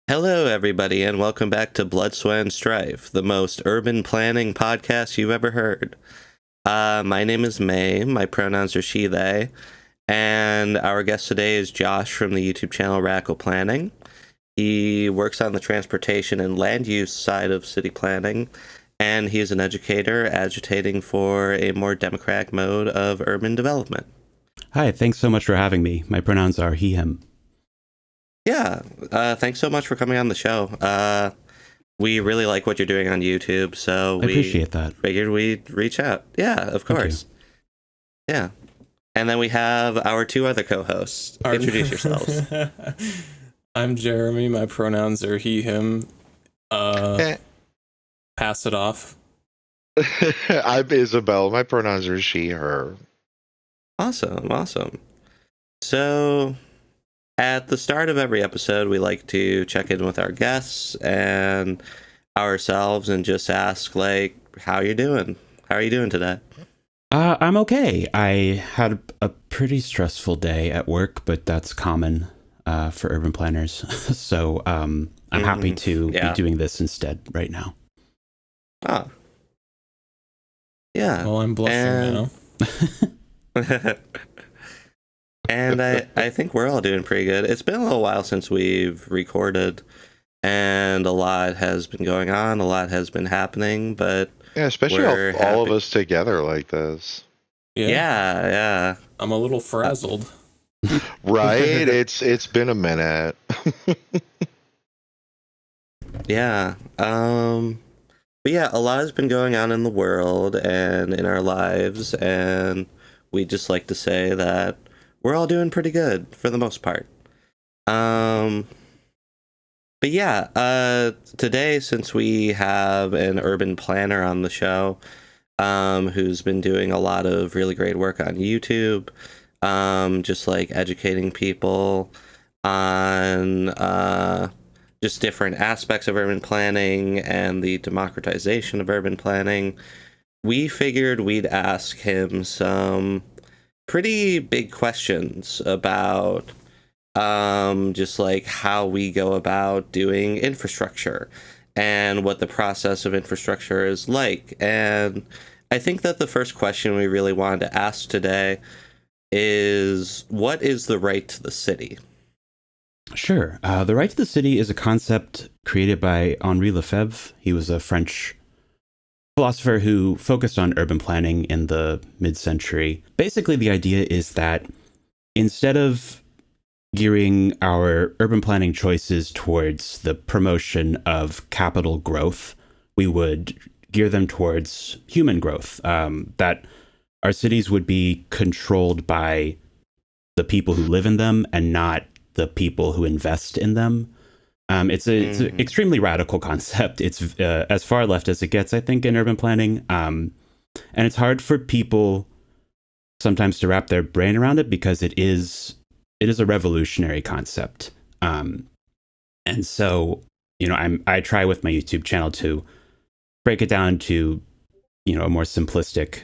Hello, everybody, and welcome back to Blood, Sweat, and Strife, the most urban planning podcast you've ever heard. My name is May, my pronouns are she, they, and our guest today is Josh from the YouTube channel RadicalPlanning. He works on the transportation and land use side of city planning, and he's an educator agitating for a more democratic mode of urban development. Hi, thanks so much for having me. My pronouns are he, him. Yeah, thanks so much for coming on the show. We really like what you're doing on YouTube, so I appreciate that. Figured we'd reach out. Yeah, of course. Yeah. And then we have our two other co-hosts. Introduce yourselves. I'm Jeremy. My pronouns are he, him. Pass it off. I'm Isabel. My pronouns are she, her. Awesome. So, at the start of every episode, we like to check in with our guests and ourselves and just ask, like, how you doing? How are you doing today? I'm okay. I had a pretty stressful day at work, but that's common for urban planners. So I'm happy to be doing this instead right now. Ah. Yeah. Well, I'm blushing now. And I think we're all doing pretty good. It's been a little while since we've recorded, and a lot has been going on, a lot has been happening, but yeah, especially all of us together like this. Yeah. I'm a little frazzled. Right? It's been a minute. Yeah. But yeah, a lot has been going on in the world and in our lives, and we just like to say that we're all doing pretty good for the most part. But yeah, today, since we have an urban planner on the show, who's been doing a lot of really great work on YouTube, just like educating people on just different aspects of urban planning and the democratization of urban planning, we figured we'd ask him some pretty big questions about just like how we go about doing infrastructure and what the process of infrastructure is like. And I think that the first question we really wanted to ask today is, what is the right to the city? Sure. The right to the city is a concept created by Henri Lefebvre. He was a French philosopher who focused on urban planning in the mid-century. Basically, the idea is that instead of gearing our urban planning choices towards the promotion of capital growth, we would gear them towards human growth, that our cities would be controlled by the people who live in them and not the people who invest in them. It's an extremely radical concept. It's as far left as it gets, I think, in urban planning. And it's hard for people sometimes to wrap their brain around it because it is a revolutionary concept. And so, I try with my YouTube channel to break it down to, a more simplistic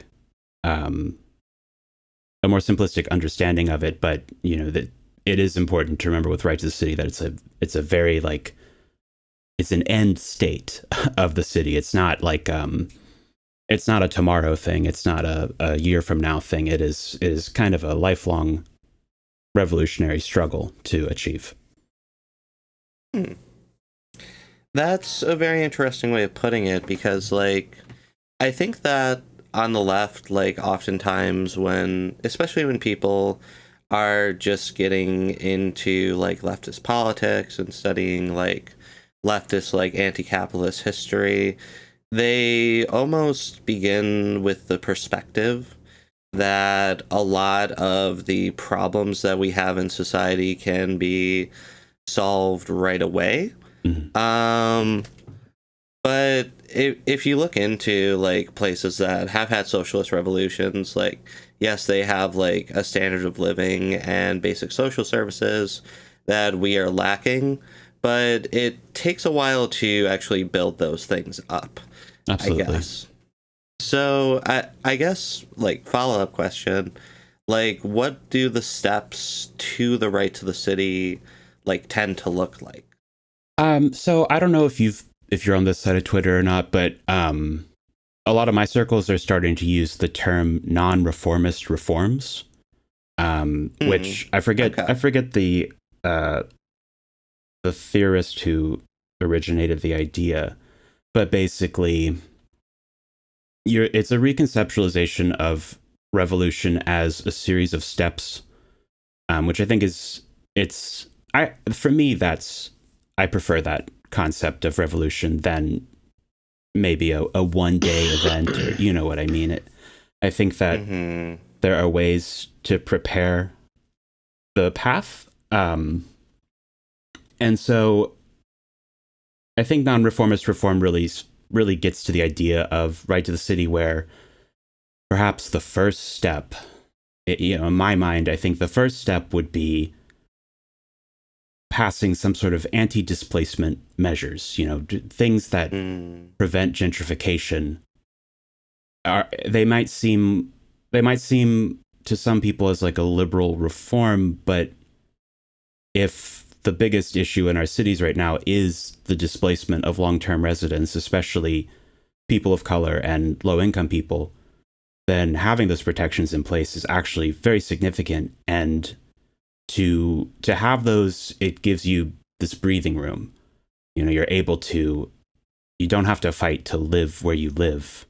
understanding of it. But, that it is important to remember with right to the city that it's a very it's an end state of the city. It's not like it's not a tomorrow thing. It's not a year from now thing. It is kind of a lifelong revolutionary struggle to achieve. That's a very interesting way of putting it, because I think that on the left, oftentimes especially when people are just getting into leftist politics and studying leftist anti-capitalist history, they almost begin with the perspective that a lot of the problems that we have in society can be solved right away. Mm-hmm. But if you look into places that have had socialist revolutions, yes, they have a standard of living and basic social services that we are lacking, but it takes a while to actually build those things up. Absolutely. I guess. So I guess follow-up question, what do the steps to the right to the city tend to look like? So I don't know if you're on this side of Twitter or not, but a lot of my circles are starting to use the term non-reformist reforms, which I forget. Okay. I forget the theorist who originated the idea, but basically, it's a reconceptualization of revolution as a series of steps, which I think for me I prefer that concept of revolution than maybe a one day event, or you know what I mean. I think that there are ways to prepare the path, and so I think non-reformist reform really gets to the idea of right to the city, where perhaps the first step, in my mind, I think the first step would be passing some sort of anti-displacement measures, things that prevent gentrification. They might seem to some people as like a liberal reform, but if the biggest issue in our cities right now is the displacement of long-term residents, especially people of color and low-income people, then having those protections in place is actually very significant. And to have those, it gives you this breathing room. You don't have to fight to live where you live.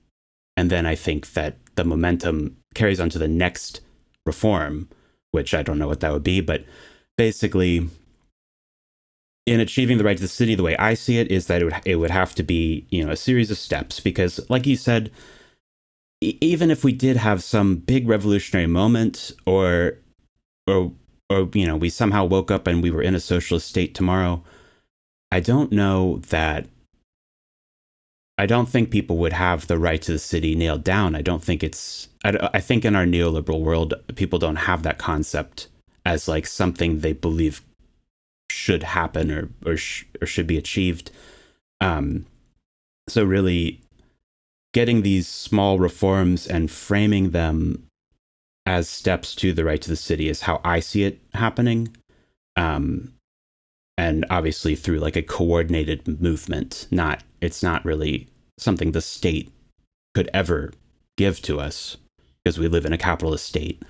And then I think that the momentum carries on to the next reform, which I don't know what that would be, but basically in achieving the right to the city, the way I see it is that it would have to be, a series of steps, because like you said, even if we did have some big revolutionary moment, or we somehow woke up and we were in a socialist state tomorrow, I don't think people would have the right to the city nailed down. I think in our neoliberal world, people don't have that concept as like something they believe should happen or should be achieved. So really getting these small reforms and framing them as steps to the right to the city is how I see it happening. And obviously through like a coordinated movement, it's not really something the state could ever give to us, because we live in a capitalist state.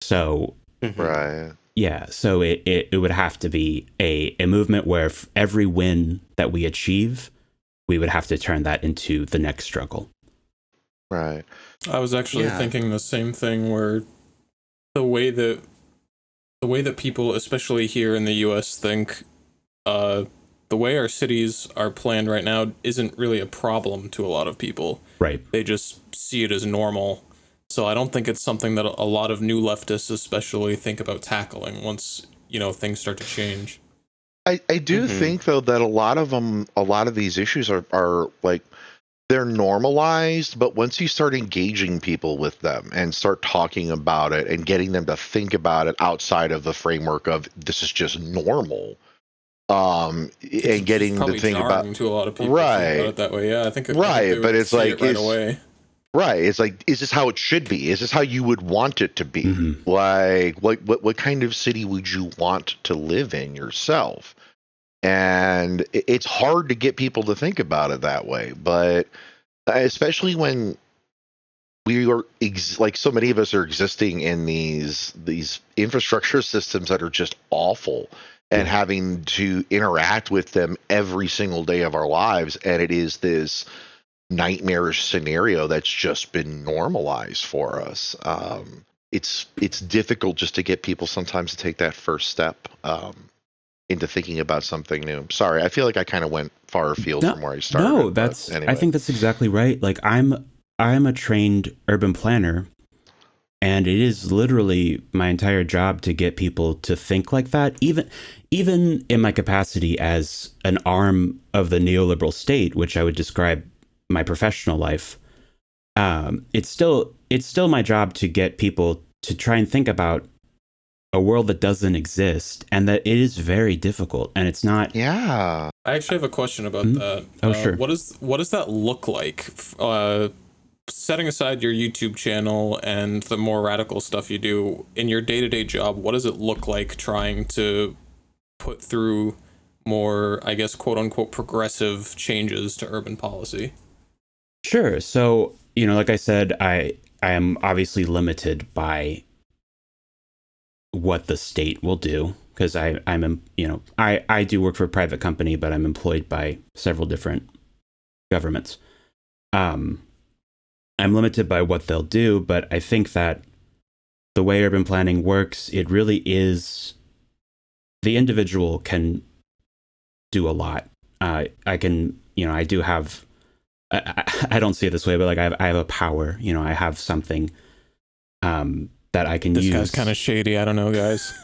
So, right. Yeah, so it would have to be a movement where every win that we achieve, we would have to turn that into the next struggle. Right. I was actually thinking the same thing, where the way that people, especially here in the US, think the way our cities are planned right now isn't really a problem to a lot of people. Right. They just see it as normal. So I don't think it's something that a lot of new leftists especially think about tackling once, things start to change. I do think though that a lot of these issues are like, they're normalized, but once you start engaging people with them and start talking about it and getting them to think about it outside of the framework of this is just normal, and getting them to think about to a lot of people, right, think about it that way. Yeah, I think right, but it's like right away. Right, it's like, is this how it should be? Is this how you would want it to be? Mm-hmm. Like, what kind of city would you want to live in yourself? And it's hard to get people to think about it that way, but especially when we are like so many of us are existing in these infrastructure systems that are just awful, and having to interact with them every single day of our lives, and it is this nightmarish scenario that's just been normalized for us. It's difficult just to get people sometimes to take that first step into thinking about something new. Sorry, I feel like I kind of went far afield from where I started. No, anyway. I think that's exactly right. Like I'm a trained urban planner, and it is literally my entire job to get people to think like that. Even in my capacity as an arm of the neoliberal state, which I would describe my professional life, it's still my job to get people to try and think about a world that doesn't exist, and that it is very difficult, and it's not. Yeah. I actually have a question about that. Oh, sure. What does that look like? Setting aside your YouTube channel and the more radical stuff you do in your day-to-day job, what does it look like trying to put through more, I guess, quote unquote, progressive changes to urban policy? Sure. So, like I said, I am obviously limited by what the state will do, because I do work for a private company, but I'm employed by several different governments. I'm limited by what they'll do, but I think that the way urban planning works, it really is the individual can do a lot. I can, I do have, I don't see it this way, but like I have a power, I have something that I can use. This guy's kind of shady. I don't know, guys.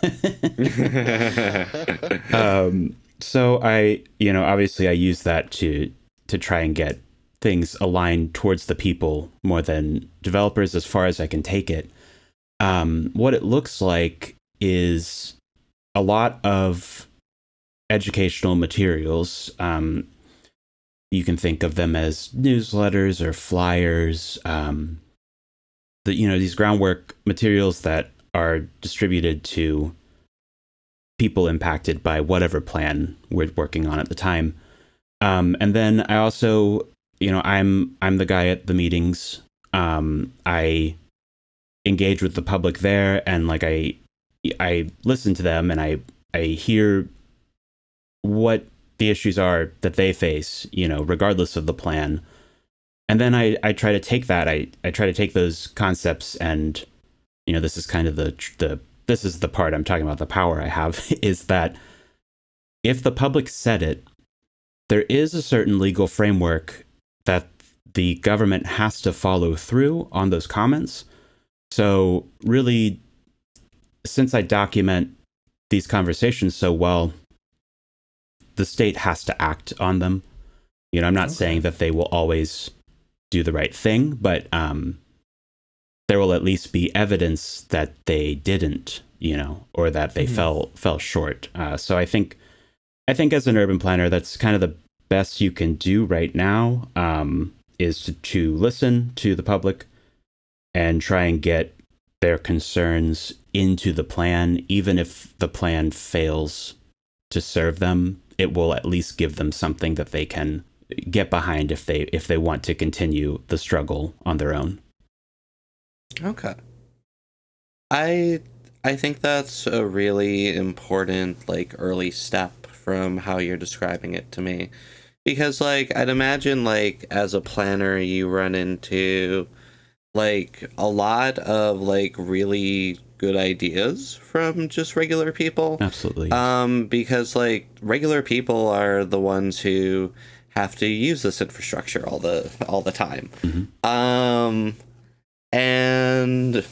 So I, obviously I use that to try and get things aligned towards the people more than developers as far as I can take it. What it looks like is a lot of educational materials. You can think of them as newsletters or flyers. These groundwork materials that are distributed to people impacted by whatever plan we're working on at the time. And then I also, I'm the guy at the meetings. I engage with the public there, and like I listen to them, and I hear what the issues are that they face, regardless of the plan. And then I try to take that, I try to take those concepts, and this is kind of this is the part I'm talking about, the power I have, is that if the public said it, there is a certain legal framework that the government has to follow through on those comments. So really, since I document these conversations so well, the state has to act on them. I'm not saying that they will always do the right thing, but there will at least be evidence that they didn't, or that they fell short. So I think as an urban planner, that's kind of the best you can do right now, is to listen to the public and try and get their concerns into the plan. Even if the plan fails to serve them, it will at least give them something that they can get behind if they want to continue the struggle on their own. Okay. I think that's a really important like early step from how you're describing it to me. Because like I'd imagine like as a planner you run into like a lot of like really good ideas from just regular people. Absolutely. Because like regular people are the ones who have to use this infrastructure all the time. Mm-hmm. And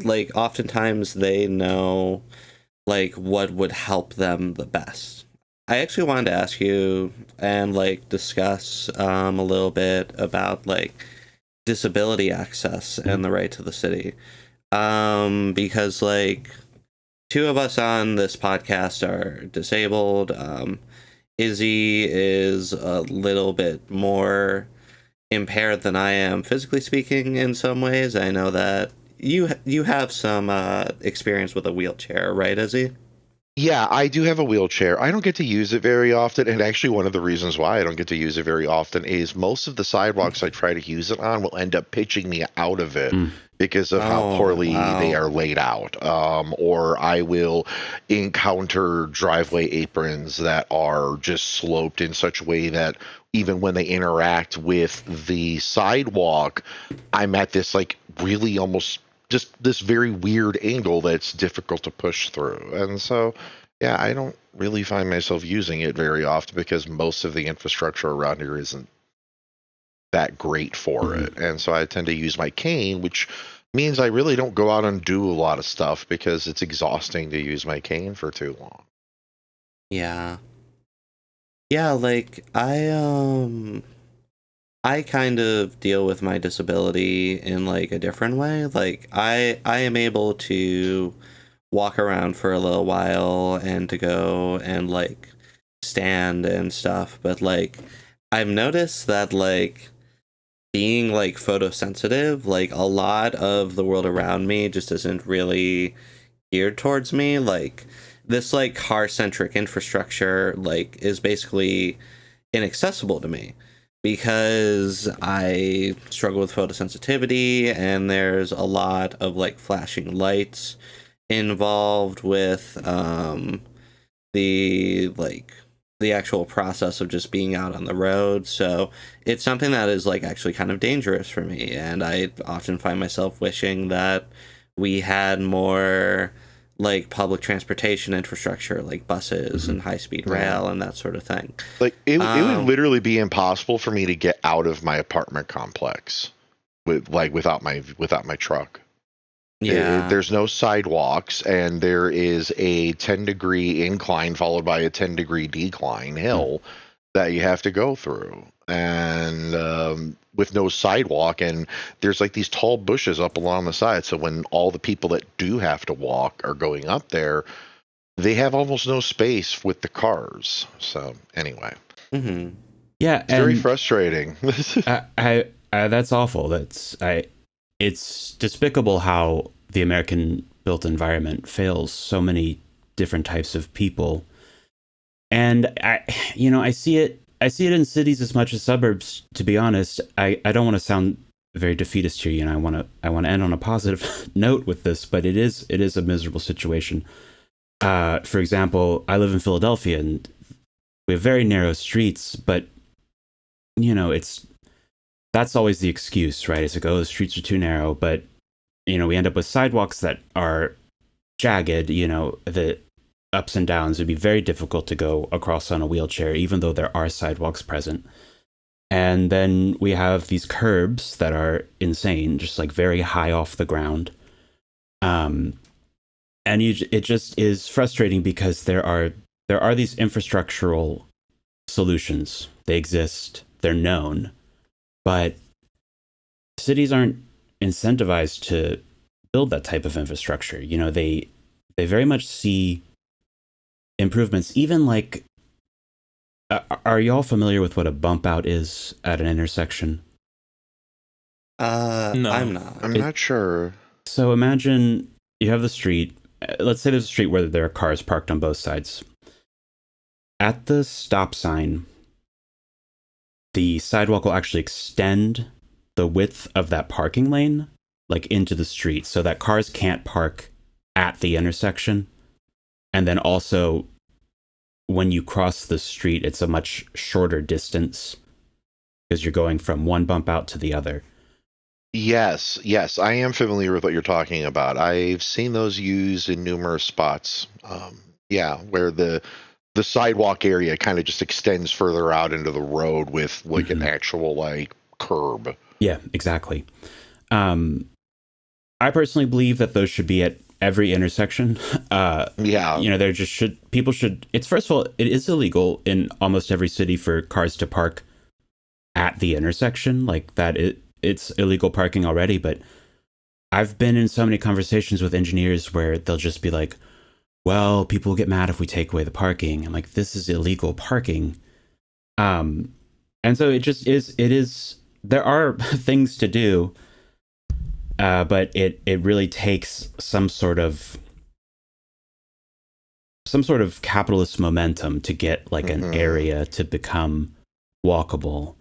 like oftentimes they know like what would help them the best. I actually wanted to ask you and like discuss a little bit about like disability access and the right to the city. Because like two of us on this podcast are disabled. Izzy is a little bit more impaired than I am, physically speaking, in some ways. I know that you have some experience with a wheelchair, right, Izzy? Yeah, I do have a wheelchair. I don't get to use it very often, and actually one of the reasons why I don't get to use it very often is most of the sidewalks I try to use it on will end up pitching me out of it because of how poorly they are laid out. Or I will encounter driveway aprons that are just sloped in such a way that even when they interact with the sidewalk, I'm at this like really almost just this very weird angle that's difficult to push through. And so, yeah, I don't really find myself using it very often because most of the infrastructure around here isn't that great for it. And so I tend to use my cane, which means I really don't go out and do a lot of stuff because it's exhausting to use my cane for too long. Yeah. Yeah, like I kind of deal with my disability in like a different way. Like I am able to walk around for a little while and to go and like stand and stuff, but like I've noticed that like being like photosensitive, like a lot of the world around me just isn't really geared towards me. Like this like car-centric infrastructure like is basically inaccessible to me because I struggle with photosensitivity, and there's a lot of like flashing lights involved with the like the actual process of just being out on the road. So it's something that is like actually kind of dangerous for me, and I often find myself wishing that we had more like public transportation infrastructure, like buses and high-speed rail and that sort of thing. Like it would literally be impossible for me to get out of my apartment complex without my truck. Yeah. There's no sidewalks, and there is a 10-degree incline followed by a 10-degree decline hill that you have to go through, and with no sidewalk, and there's like these tall bushes up along the side. So when all the people that do have to walk are going up there, they have almost no space with the cars. So anyway, Yeah, it's very frustrating. I that's awful. It's despicable how the American built environment fails so many different types of people. And I see it in cities as much as suburbs, to be honest. I don't want to sound very defeatist here, I want to end on a positive note with this, but it is a miserable situation. For example, I live in Philadelphia, and we have very narrow streets, but that's always the excuse, right? It's like, oh, the streets are too narrow, but we end up with sidewalks that are jagged, the ups and downs. It'd be very difficult to go across on a wheelchair, even though there are sidewalks present. And then we have these curbs that are insane, just like very high off the ground. And it just is frustrating because there are these infrastructural solutions. They exist, they're known, but cities aren't incentivized to build that type of infrastructure. They very much see improvements, even like, are y'all familiar with what a bump out is at an intersection? No. I'm not. I'm not sure. So imagine you have the street. Let's say there's a street where there are cars parked on both sides. At the stop sign, the sidewalk will actually extend the width of that parking lane, like into the street, so that cars can't park at the intersection. And then also, when you cross the street, it's a much shorter distance because you're going from one bump out to the other. Yes, I am familiar with what you're talking about. I've seen those used in numerous spots. Where the sidewalk area kind of just extends further out into the road with like an actual like curb. Yeah, exactly. I personally believe that those should be at every intersection. There just people should. It's, first of all, it is illegal in almost every city for cars to park at the intersection like that. It's illegal parking already, but I've been in so many conversations with engineers where they'll just be like, well, people get mad if we take away the parking. I'm like, this is illegal parking. And so it just is, there are things to do, but it really takes some sort of capitalist momentum to get like an area to become walkable.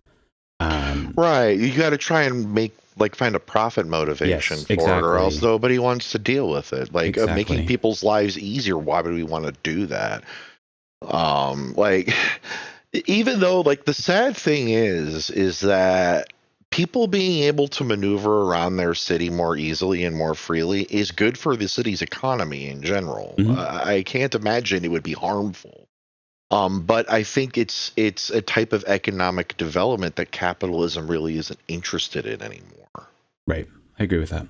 Right. You got to try and find a profit motivation for it, or else nobody wants to deal with it. Making people's lives easier. Why would we want to do that? Even though the sad thing is that people being able to maneuver around their city more easily and more freely is good for the city's economy in general. I can't imagine it would be harmful. But I think it's a type of economic development that capitalism really isn't interested in anymore. Right. I agree with that.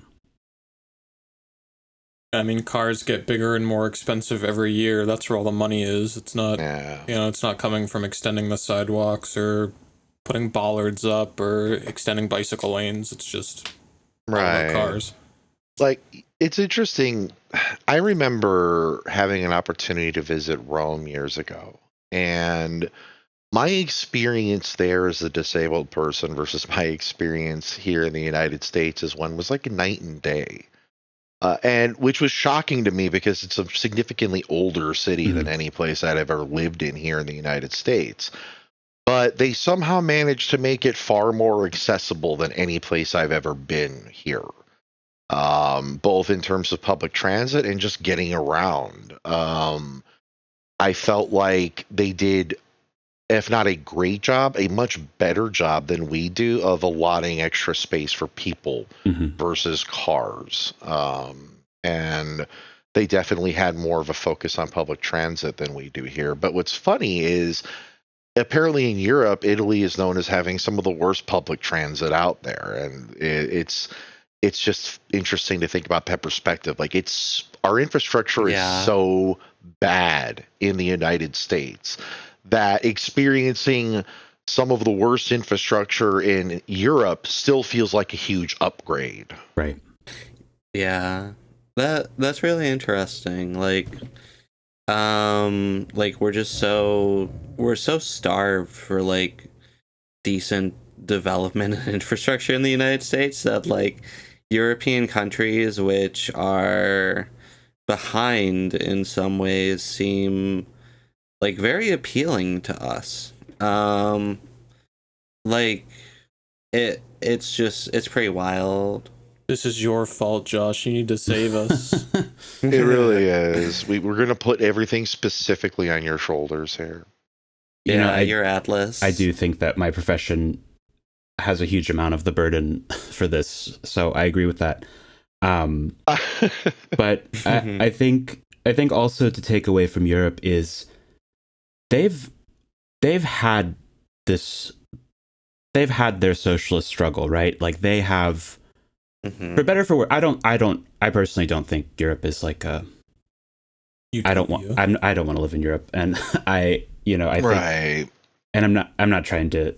I mean, cars get bigger and more expensive every year. That's where all the money is. It's not, it's not coming from extending the sidewalks or putting bollards up or extending bicycle lanes. It's just all about cars. It's interesting. I remember having an opportunity to visit Rome years ago. And my experience there as a disabled person versus my experience here in the United States was like night and day. and which was shocking to me because it's a significantly older city than any place I'd ever lived in here in the United States. But they somehow managed to make it far more accessible than any place I've ever been here, both in terms of public transit and just getting around. I felt like they did, if not a great job, a much better job than we do of allotting extra space for people versus cars. And they definitely had more of a focus on public transit than we do here. But what's funny is apparently in Europe, Italy is known as having some of the worst public transit out there. And it's just interesting to think about that perspective. Like, our infrastructure is so bad in the United States that experiencing some of the worst infrastructure in Europe still feels like a huge upgrade. Right. Yeah. That's really interesting. Like we're so starved for like decent development and infrastructure in the United States that like European countries which are behind in some ways seem like very appealing to us. Like it's pretty wild. This is your fault, Josh. You need to save us. It really is. We're going to put everything specifically on your shoulders here. Your Atlas. I do think that my profession has a huge amount of the burden for this, so I agree with that. But I think also to take away from Europe is they've had their socialist struggle, right? Like they have, for better or for worse. I personally don't think Europe is like a. I don't want to live in Europe, and I think, right. And I'm not trying to.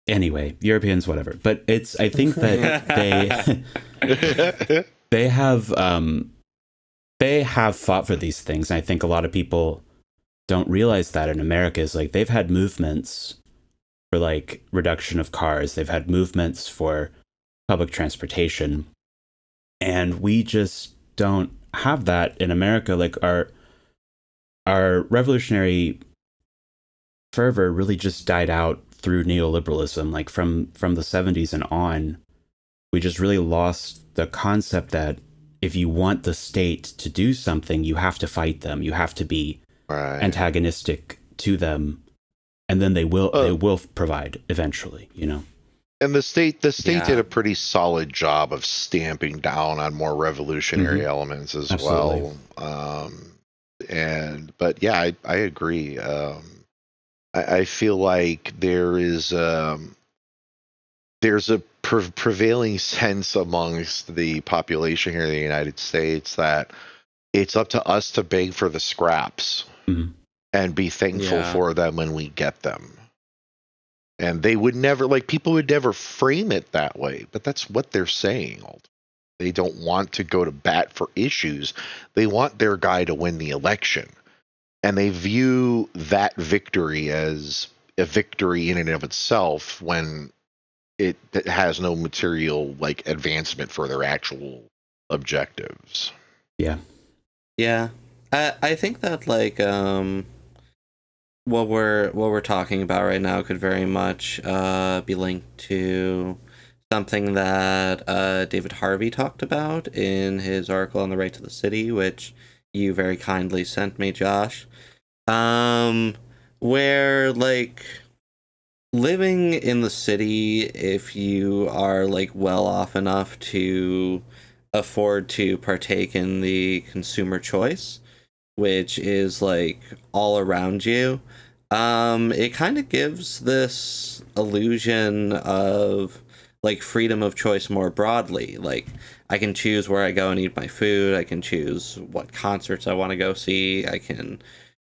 Anyway, Europeans, whatever. But I think that they have fought for these things. And I think a lot of people don't realize that in America is like they've had movements for like reduction of cars. They've had movements for public transportation. And we just don't have that in America. Like our revolutionary fervor really just died out through neoliberalism. Like from the 70s and on, we just really lost the concept that if you want the state to do something, you have to fight them. You have to be antagonistic to them, and then they will provide eventually, And the state did a pretty solid job of stamping down on more revolutionary elements as well. But yeah, I agree. I feel like there's a prevailing sense amongst the population here in the United States that it's up to us to beg for the scraps and be thankful for them when we get them. And they would never, like, people would never frame it that way, but that's what they're saying. They don't want to go to bat for issues. They want their guy to win the election. And they view that victory as a victory in and of itself when it has no material, like, advancement for their actual objectives. Yeah. Yeah. I think that, like, what we're talking about right now could very much be linked to something that David Harvey talked about in his article on the Right to the City, which you very kindly sent me, Josh. Where, like, living in the city, if you are, like, well off enough to afford to partake in the consumer choice, which is, like, all around you, it kind of gives this illusion of, like, freedom of choice more broadly. Like, I can choose where I go and eat my food. I can choose what concerts I want to go see. I can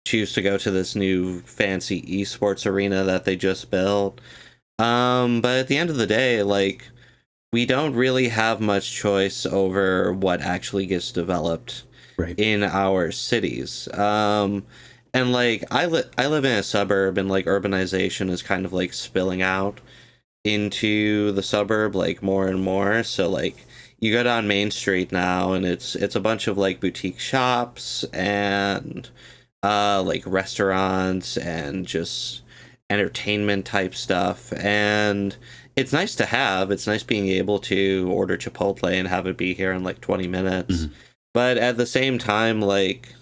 choose to go to this new fancy esports arena that they just built. But at the end of the day, like, we don't really have much choice over what actually gets developed in our cities. And, like, I live in a suburb, and, like, urbanization is kind of, like, spilling out into the suburb, like, more and more. So, like, you go down Main Street now, and it's a bunch of like boutique shops and like restaurants and just entertainment type stuff. And it's nice to have. It's nice being able to order Chipotle and have it be here in like 20 minutes. Mhm. But at the same time, like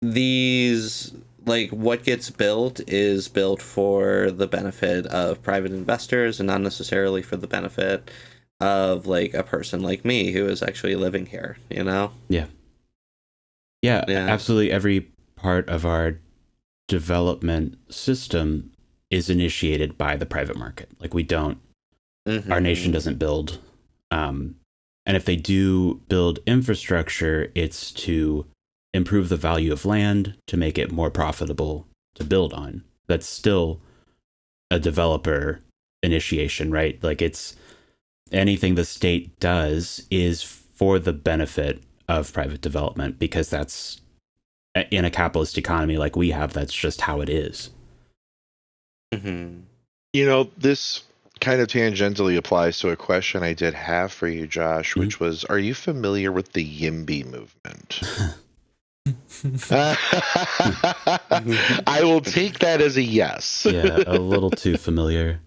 these, like what gets built is built for the benefit of private investors and not necessarily for the benefit of like a person like me who is actually living here, you know? Yeah, Yeah. absolutely. Every part of our development system is initiated by the private market. Like we don't, our nation doesn't build. And if they do build infrastructure, it's to improve the value of land, to make it more profitable to build on. That's still a developer initiation, right? Like it's anything the state does is for the benefit of private development, because that's in a capitalist economy like we have, that's just how it is. Mm-hmm. You know, this kind of tangentially applies to a question I did have for you, Josh, which was, are you familiar with the YIMBY movement? I will take that as a yes. Yeah, a little too familiar.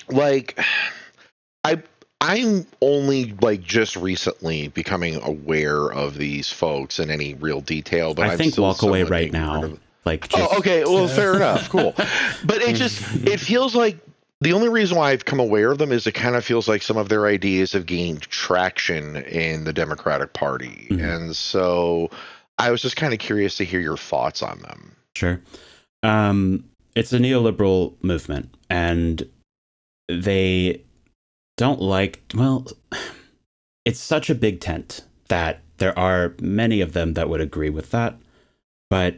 Like I'm only like just recently becoming aware of these folks in any real detail, but I think walk away right now. Like, just... oh, okay, well, fair enough, cool. But it feels like the only reason why I've come aware of them is it kind of feels like some of their ideas have gained traction in the Democratic Party, and so I was just kind of curious to hear your thoughts on them. Sure. It's a neoliberal movement, and they don't like, well, it's such a big tent that there are many of them that would agree with that. But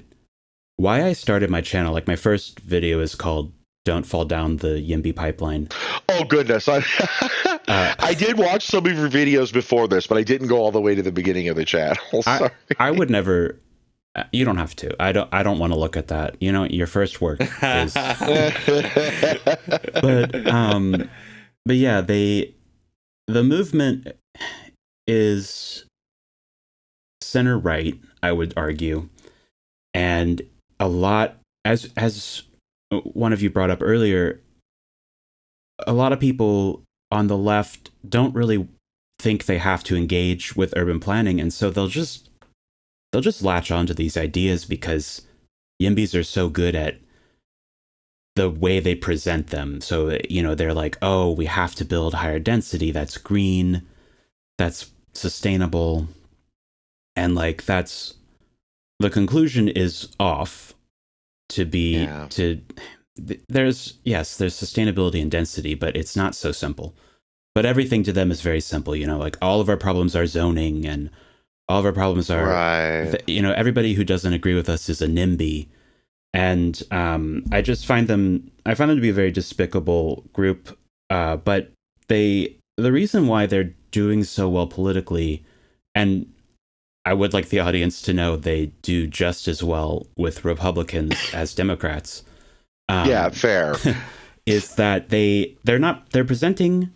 why I started my channel, like my first video is called Don't Fall Down the YIMBY Pipeline. Oh, goodness. I did watch some of your videos before this, but I didn't go all the way to the beginning of the channel. Sorry. I would never... You don't have to. I don't want to look at that. You know, your first work is... But yeah, the movement is center right, I would argue, and a lot, as one of you brought up earlier, a lot of people on the left don't really think they have to engage with urban planning, and so they'll just latch onto these ideas because YIMBYs are so good at the way they present them. So, you know, they're like, oh, we have to build higher density. That's green. That's sustainable. And like, that's, the conclusion is off to be, there's sustainability and density, but it's not so simple. But everything to them is very simple. You know, like all of our problems are zoning, and all of our problems are, you know, everybody who doesn't agree with us is a NIMBY. And I just find them to be a very despicable group. But the reason why they're doing so well politically, and I would like the audience to know they do just as well with Republicans as Democrats. Yeah, fair. Is that they're presenting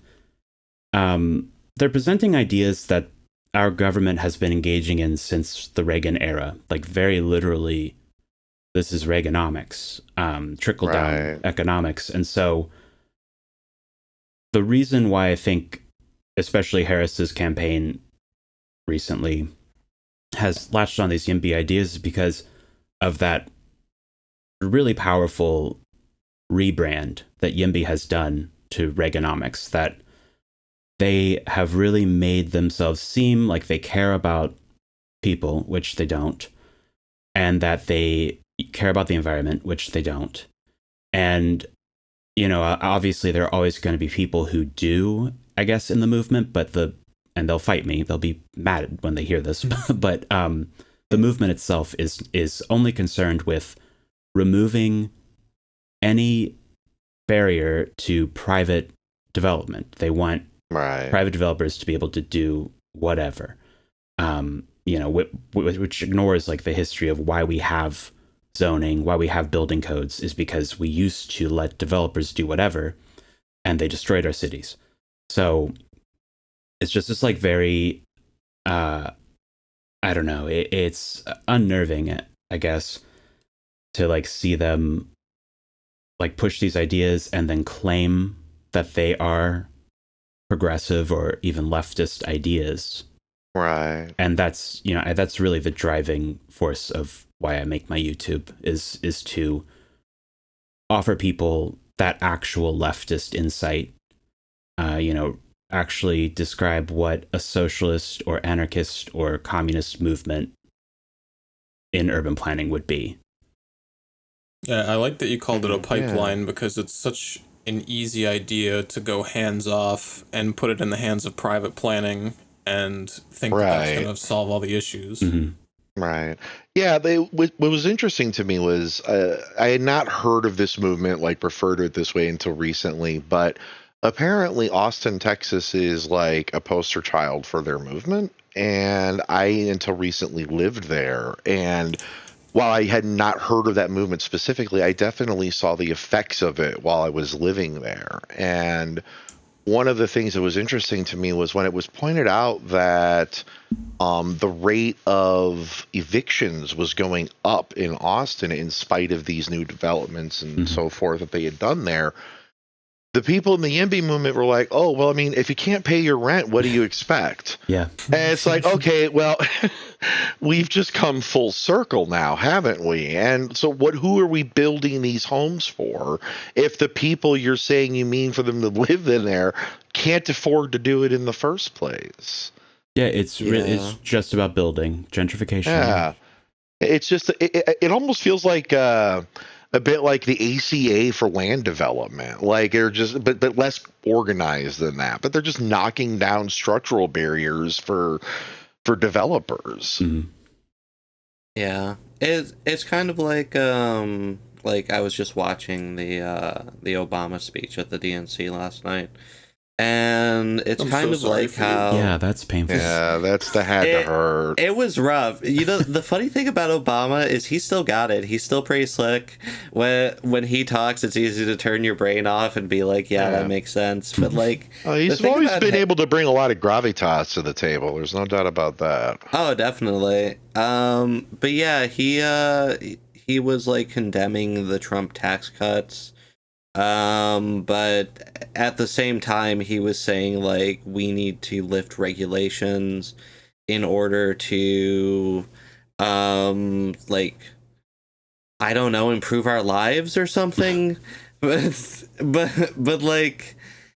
ideas that our government has been engaging in since the Reagan era, like very literally. This is Reaganomics, trickle-down economics. And so the reason why I think especially Harris's campaign recently has latched on these YIMBY ideas is because of that really powerful rebrand that YIMBY has done to Reaganomics, that they have really made themselves seem like they care about people, which they don't, and that they care about the environment, which they don't. And, you know, obviously there are always going to be people who do, I guess, in the movement, but and they'll fight me. They'll be mad when they hear this. But the movement itself is only concerned with removing any barrier to private development. They want private developers to be able to do whatever, you know, which ignores like the history of why we have zoning, why we have building codes, is because we used to let developers do whatever, and they destroyed our cities. So it's just this like very, I don't know, it's unnerving, I guess, to like see them like push these ideas and then claim that they are progressive or even leftist ideas. Right. And that's, you know, that's really the driving force of why I make my YouTube is to offer people that actual leftist insight, you know, actually describe what a socialist or anarchist or communist movement in urban planning would be. Yeah, I like that you called it a pipeline because it's such an easy idea to go hands off and put it in the hands of private planning and think that that's going to solve all the issues. Mm-hmm. Right. Yeah. What was interesting to me was I had not heard of this movement, like referred to it this way until recently, but apparently Austin, Texas is like a poster child for their movement. And I, until recently, lived there. And while I had not heard of that movement specifically, I definitely saw the effects of it while I was living there. And one of the things that was interesting to me was when it was pointed out that the rate of evictions was going up in Austin in spite of these new developments and so forth that they had done there. The people in the YIMBY movement were like, oh, well, I mean, if you can't pay your rent, what do you expect? Yeah. And it's like, okay, well, we've just come full circle now, haven't we? And so who are we building these homes for if the people you're saying you mean for them to live in there can't afford to do it in the first place? Yeah, it's just about building. Gentrification. Yeah. It's just, it almost feels like a bit like the ACA for land development. Like they're just, but less organized than that. But they're just knocking down structural barriers for developers. Mm-hmm. Yeah, it's kind of like I was just watching the Obama speech at the DNC last night. And it's kind of like how... Yeah, that's painful. Yeah, that's the had to hurt. It was rough. You know, the funny thing about Obama is he still got it. He's still pretty slick. When he talks, it's easy to turn your brain off and be like, yeah. That makes sense. But, like... he's always been able to bring a lot of gravitas to the table. There's no doubt about that. Oh, definitely. But yeah, he was, like, condemning the Trump tax cuts. But at the same time, he was saying, like, we need to lift regulations in order to, like, I don't know, improve our lives or something. but like,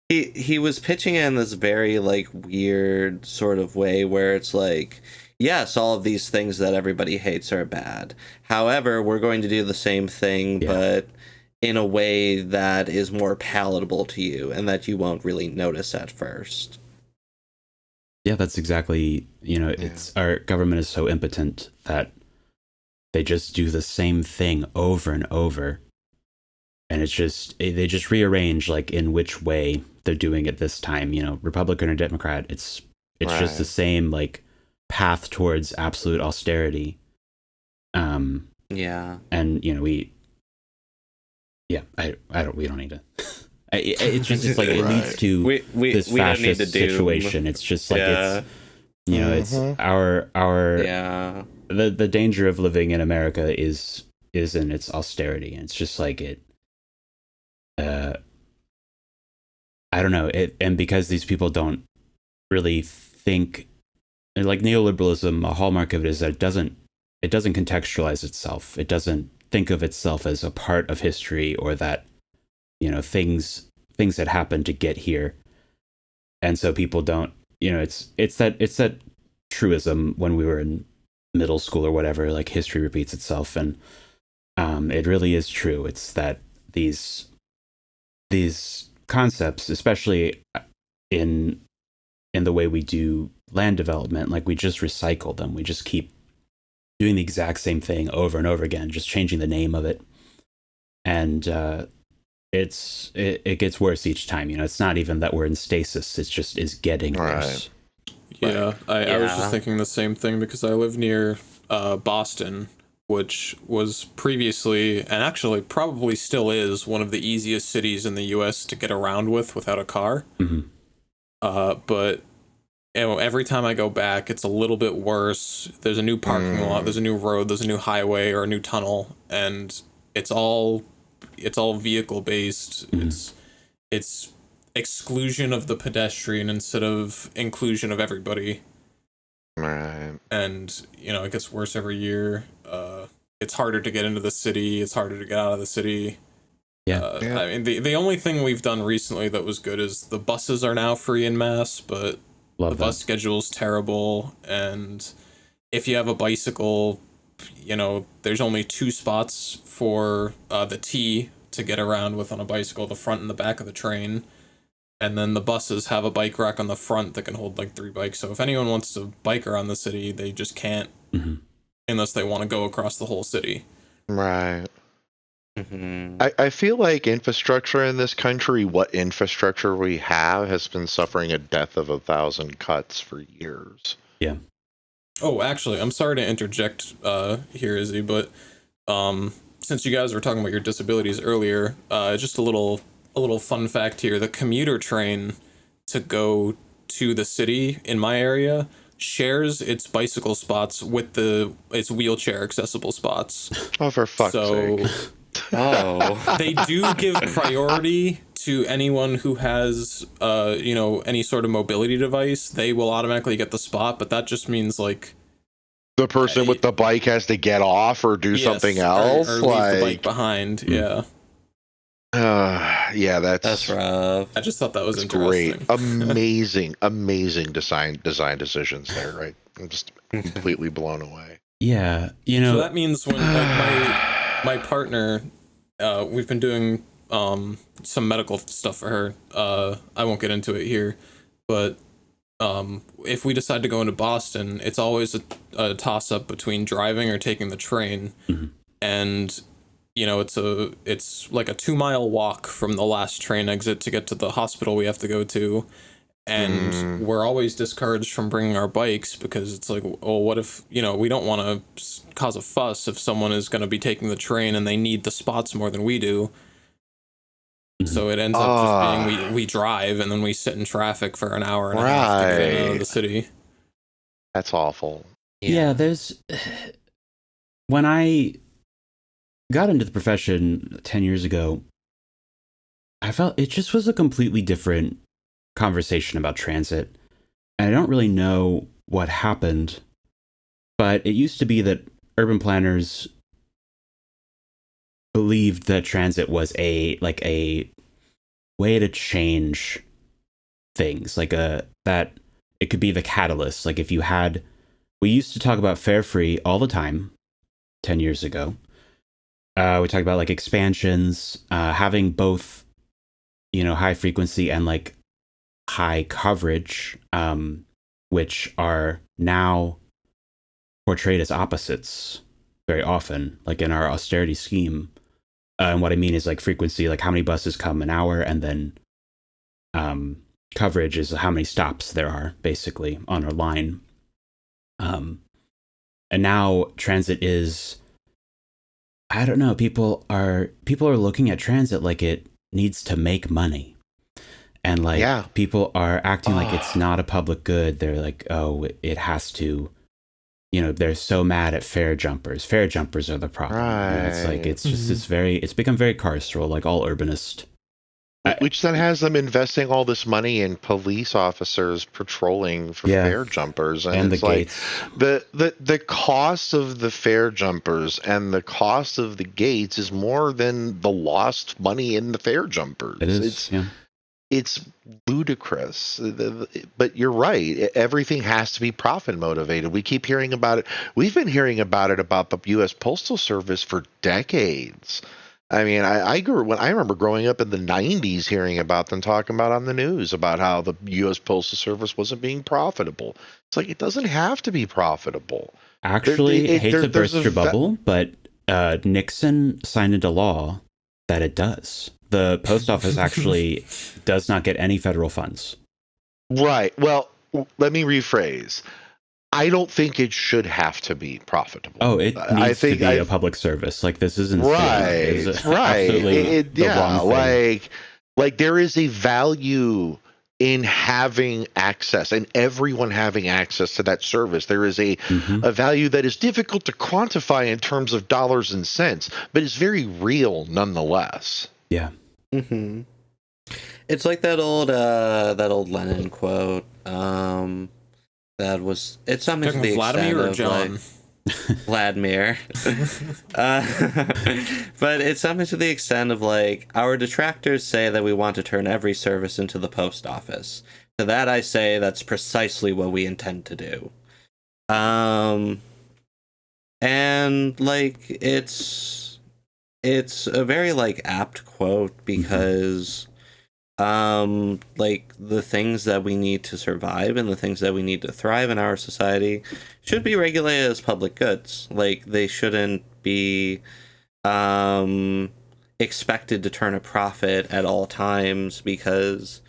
he was pitching it in this very, like, weird sort of way where it's like, yes, all of these things that everybody hates are bad. However, we're going to do the same thing, but in a way that is more palatable to you and that you won't really notice at first. Yeah, that's exactly, you know, it's our government is so impotent that they just do the same thing over and over. And it's just, they just rearrange like in which way they're doing it this time, you know, Republican or Democrat. It's just the same like path towards absolute austerity. Yeah. And, you know, we don't need to. It's just it's like it leads to this fascist situation. It's just like it's, you know, it's our the danger of living in America is in its austerity. And it's just like it. I don't know it, and because these people don't really think, like neoliberalism, a hallmark of it is that it doesn't contextualize itself. It doesn't think of itself as a part of history, or that, you know, things that happened to get here. And so people don't, you know, it's that truism when we were in middle school or whatever, like history repeats itself. And it really is true. It's that these concepts, especially in the way we do land development, like we just recycle them. We just keep doing the exact same thing over and over again, just changing the name of it. And it gets worse each time. You know, it's not even that we're in stasis. It's just is getting worse. Yeah, I was just thinking the same thing because I live near Boston, which was previously, and actually probably still is, one of the easiest cities in the U.S. to get around without a car. Mm-hmm. But every time I go back, it's a little bit worse. There's a new parking lot, there's a new road, there's a new highway or a new tunnel, and it's all vehicle based. It's exclusion of the pedestrian instead of inclusion of everybody. Right. And it gets worse every year. It's harder to get into the city. It's harder to get out of the city. Yeah. I mean, the only thing we've done recently that was good is the buses are now free en masse, but the bus schedule's terrible. And if you have a bicycle, there's only 2 spots for the T to get around with on a bicycle, the front and the back of the train. And then the buses have a bike rack on the front that can hold like 3 bikes. So if anyone wants to bike around the city, they just can't unless they want to go across the whole city. Right. I feel like infrastructure in this country, what infrastructure we have, has been suffering a death of 1,000 cuts for years. Yeah. Oh, actually, I'm sorry to interject here, Izzy, but since you guys were talking about your disabilities earlier, just a little fun fact here: the commuter train to go to the city in my area shares its bicycle spots with its wheelchair accessible spots. Oh, for fuck's sake. Oh. They do give priority to anyone who has any sort of mobility device. They will automatically get the spot, but that just means like the person with the bike has to get off or do something else, or leave the bike behind. Yeah. Yeah, that's rough. I just thought that was interesting. Great. Amazing design decisions there, right? I'm just completely blown away. Yeah, So that means when my partner, we've been doing some medical stuff for her. I won't get into it here, but if we decide to go into Boston, it's always a toss up between driving or taking the train, and it's like a 2-mile walk from the last train exit to get to the hospital we have to go to. And we're always discouraged from bringing our bikes because it's like, well, what if, we don't want to cause a fuss if someone is going to be taking the train and they need the spots more than we do. So it ends up just being we drive and then we sit in traffic for an hour and a half to get in and out of the city. That's awful. Yeah, when I got into the profession 10 years ago, I felt it just was a completely different conversation about transit. And I don't really know what happened, but it used to be that urban planners believed that transit was a way to change things, that it could be the catalyst. Like if we used to talk about fare free all the time 10 years ago. We talked about like expansions, having both, high frequency and like high coverage, which are now portrayed as opposites very often, like in our austerity scheme. And what I mean is like frequency, like how many buses come an hour, and then coverage is how many stops there are basically on our line. And now transit is, I don't know, people are looking at transit like it needs to make money. And like people are acting like it's not a public good. They're like, oh, it has to, they're so mad at fare jumpers. Fare jumpers are the problem. Right. It's like, it's just it's become very carceral, like all urbanist. Which then has them investing all this money in police officers patrolling for fare jumpers, and it's like the cost of the fare jumpers and the cost of the gates is more than the lost money in the fare jumpers. It is. It's ludicrous. But you're right. Everything has to be profit motivated. We keep hearing about it. We've been hearing about it about the U.S. Postal Service for decades. I mean, I remember growing up in the 90s hearing about them talking about on the news about how the U.S. Postal Service wasn't being profitable. It's like, it doesn't have to be profitable. Actually, I hate to burst your bubble, but Nixon signed into law that it does. The post office actually does not get any federal funds. Right. Well, let me rephrase. I don't think it should have to be profitable. Oh, it needs to be a public service. Like, this is insane. Right. Absolutely the wrong thing. Like there is a value in having access and everyone having access to that service. There is a value that is difficult to quantify in terms of dollars and cents, but it's very real nonetheless. Yeah. Mm-hmm. It's like that old Lenin quote. It's something to the Vladimir extent or of John? like Vladimir. But it's something to the extent of like, our detractors say that we want to turn every service into the post office. To that I say that's precisely what we intend to do. And like it's a very like apt quote because like the things that we need to survive and the things that we need to thrive in our society should be regulated as public goods. Like they shouldn't be expected to turn a profit at all times because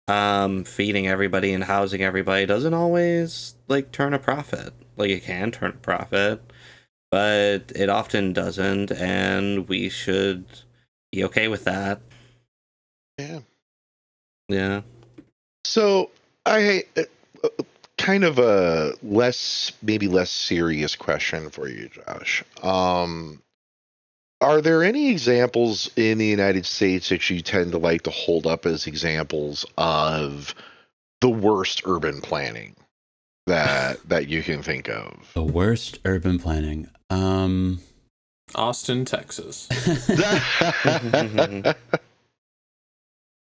feeding everybody and housing everybody doesn't always like turn a profit. Like it can turn a profit, but it often doesn't, and we should be okay with that. Yeah. Yeah. So I kind of a maybe less serious question for you, Josh. Are there any examples in the United States that you tend to like to hold up as examples of the worst urban planning that you can think of? The worst urban planning. Austin, Texas.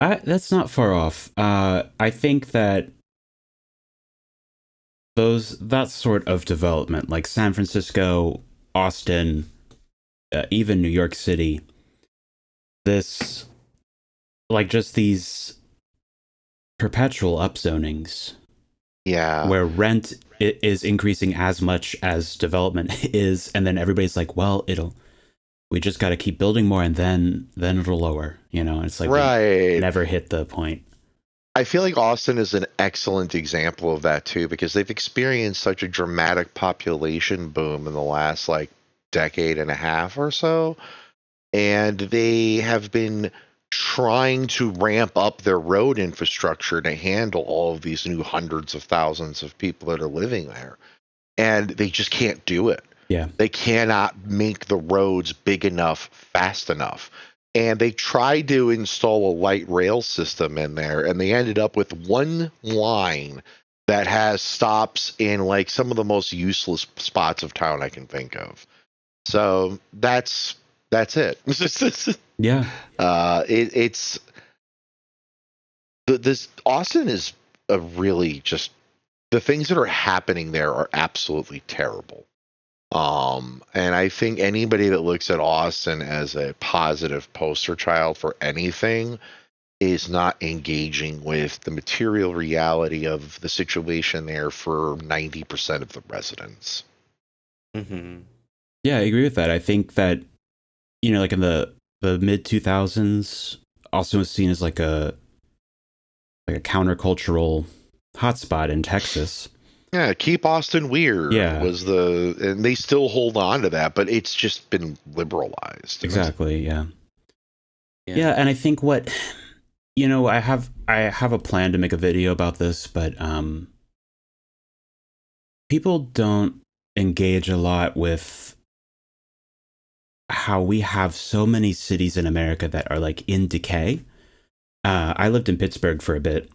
That's not far off. I think that that sort of development, like San Francisco, Austin, even New York City, this, like, just these perpetual upzonings. Yeah. Where rent is increasing as much as development is, and then everybody's like, well, we just got to keep building more, and then it'll lower, it's like, right. We never hit the point. I feel like Austin is an excellent example of that too, because they've experienced such a dramatic population boom in the last like decade and a half or so, and they have been trying to ramp up their road infrastructure to handle all of these new hundreds of thousands of people that are living there, and they just can't do it. Yeah. They cannot make the roads big enough, fast enough. And they tried to install a light rail system in there, and they ended up with one line that has stops in like some of the most useless spots of town I can think of. So that's it. Yeah. It's this Austin is a really just, the things that are happening there are absolutely terrible. And I think anybody that looks at Austin as a positive poster child for anything is not engaging with the material reality of the situation there for 90% of the residents. Mm-hmm. Yeah, I agree with that. I think that, like in the mid 2000s, Austin was seen as like a countercultural hotspot in Texas. Yeah, keep Austin weird and they still hold on to that, but it's just been liberalized. Exactly, yeah. Yeah, and I think what, I have a plan to make a video about this, but people don't engage a lot with how we have so many cities in America that are like in decay. I lived in Pittsburgh for a bit,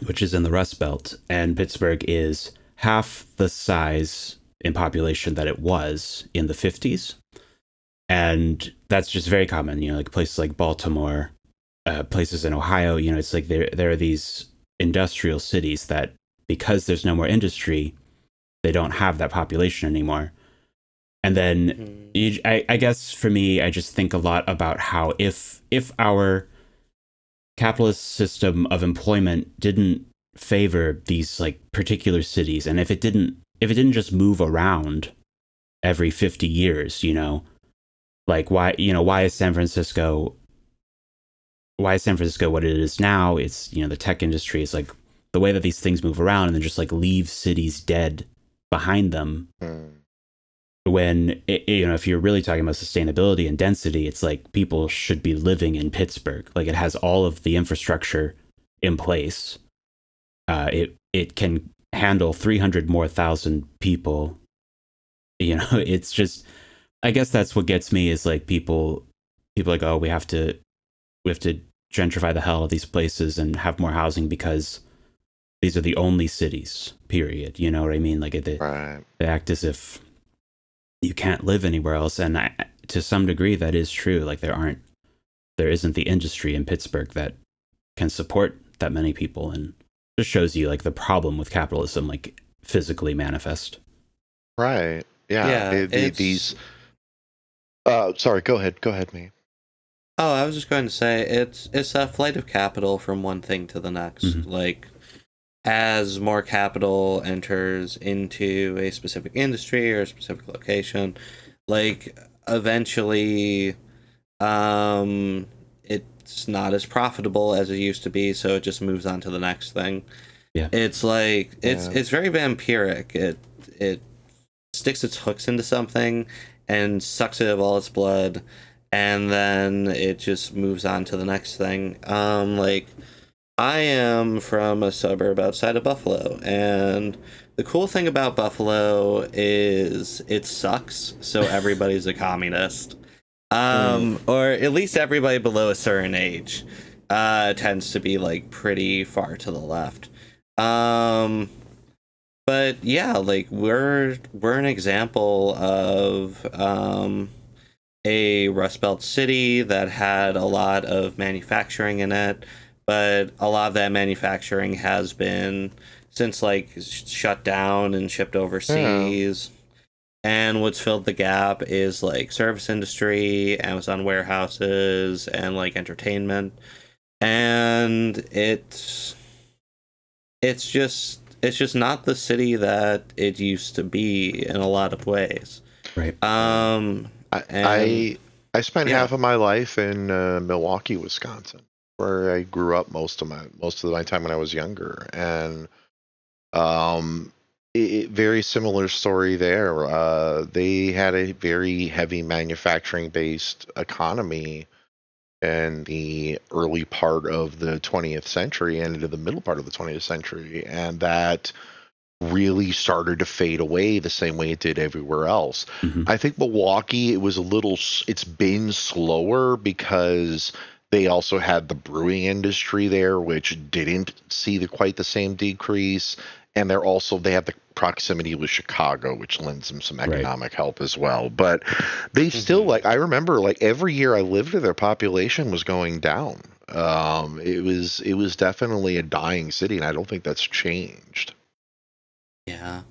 which is in the Rust Belt, and Pittsburgh is half the size in population that it was in the 50s. And that's just very common, like places like Baltimore, places in Ohio, it's like there are these industrial cities that, because there's no more industry, they don't have that population anymore. And then I guess for me, I just think a lot about how if our capitalist system of employment didn't favor these like particular cities, and if it didn't just move around every 50 years, like why is San Francisco what it is now? It's, the tech industry is like the way that these things move around and then just like leave cities dead behind them. When if you're really talking about sustainability and density, it's like people should be living in Pittsburgh. Like it has all of the infrastructure in place, it can handle 300 more thousand people. You know, it's just, I guess that's what gets me is like people like, oh, we have to gentrify the hell out of these places and have more housing because these are the only cities, period. You know what I mean? Like they act as if you can't live anywhere else. And to some degree that is true. Like there isn't the industry in Pittsburgh that can support that many people, and just shows you like the problem with capitalism, like physically manifest. Right. Yeah. These. Sorry. Go ahead, me. Oh, I was just going to say it's a flight of capital from one thing to the next. Mm-hmm. Like, as more capital enters into a specific industry or a specific location, like eventually, it's not as profitable as it used to be, so it just moves on to the next thing. Yeah, it's like it's very vampiric. It sticks its hooks into something and sucks it of all its blood, and then it just moves on to the next thing. Like, I am from a suburb outside of Buffalo, and the cool thing about Buffalo is it sucks, so everybody's a communist. Or at least everybody below a certain age tends to be like pretty far to the left. But yeah, like we're an example of a Rust Belt city that had a lot of manufacturing in it, but a lot of that manufacturing has been since like shut down and shipped overseas. Yeah. And what's filled the gap is like service industry, Amazon warehouses, and like entertainment. And it's just not the city that it used to be in a lot of ways. Right. I spent half of my life in Milwaukee, Wisconsin, where I grew up most of my time when I was younger, and very similar story there. They had a very heavy manufacturing based economy in the early part of the 20th century and into the middle part of the 20th century, and that really started to fade away the same way it did everywhere else. Mm-hmm. I think Milwaukee, it's been slower because they also had the brewing industry there, which didn't see quite the same decrease. And they have the proximity with Chicago, which lends them some economic help as well. But they still, like, I remember, like, every year I lived there, their population was going down. It was definitely a dying city, and I don't think that's changed. Yeah.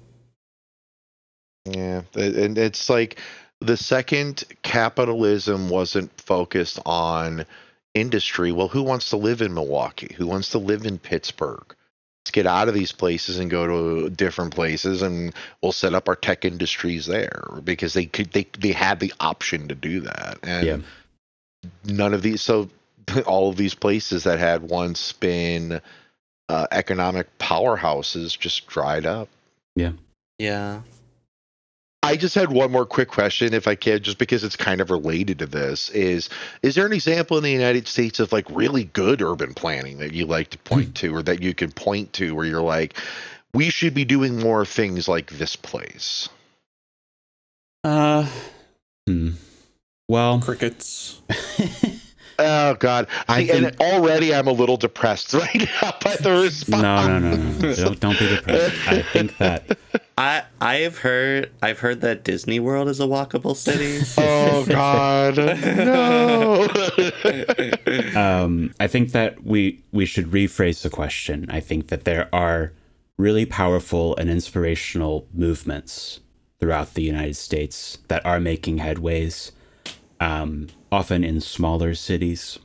Yeah, and it's like the second capitalism wasn't focused on industry. Well, who wants to live in Milwaukee? Who wants to live in Pittsburgh? Let's get out of these places and go to different places, and we'll set up our tech industries there, because they had the option to do that. And none of these, so all of these places that had once been economic powerhouses just dried up. Yeah. I just had one more quick question, if I can, just because it's kind of related to this. Is there an example in the United States of like really good urban planning that you like to point to, or that you can point to, where you're like, we should be doing more things like this place? Well, crickets. Oh God! And already I'm a little depressed right now by the response. No. Don't be depressed. I think that I've heard that Disney World is a walkable city. Oh God, no! I think that we should rephrase the question. I think that there are really powerful and inspirational movements throughout the United States that are making headways. Often in smaller cities.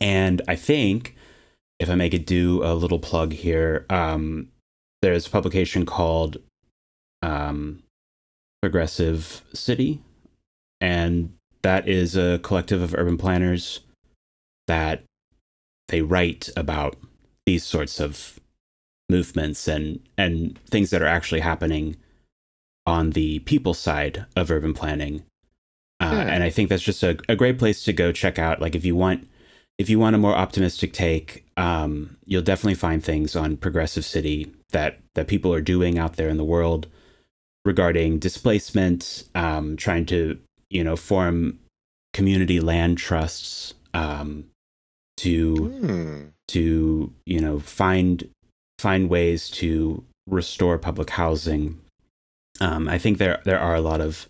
And I think, if I may do a little plug here, there's a publication called Progressive City, and that is a collective of urban planners that they write about these sorts of movements and things that are actually happening on the people side of urban planning. And I think that's just a great place to go check out. Like if you want a more optimistic take you'll definitely find things on Progressive City that people are doing out there in the world regarding displacement, trying to, form community land trusts, to find ways to restore public housing. I think there are a lot of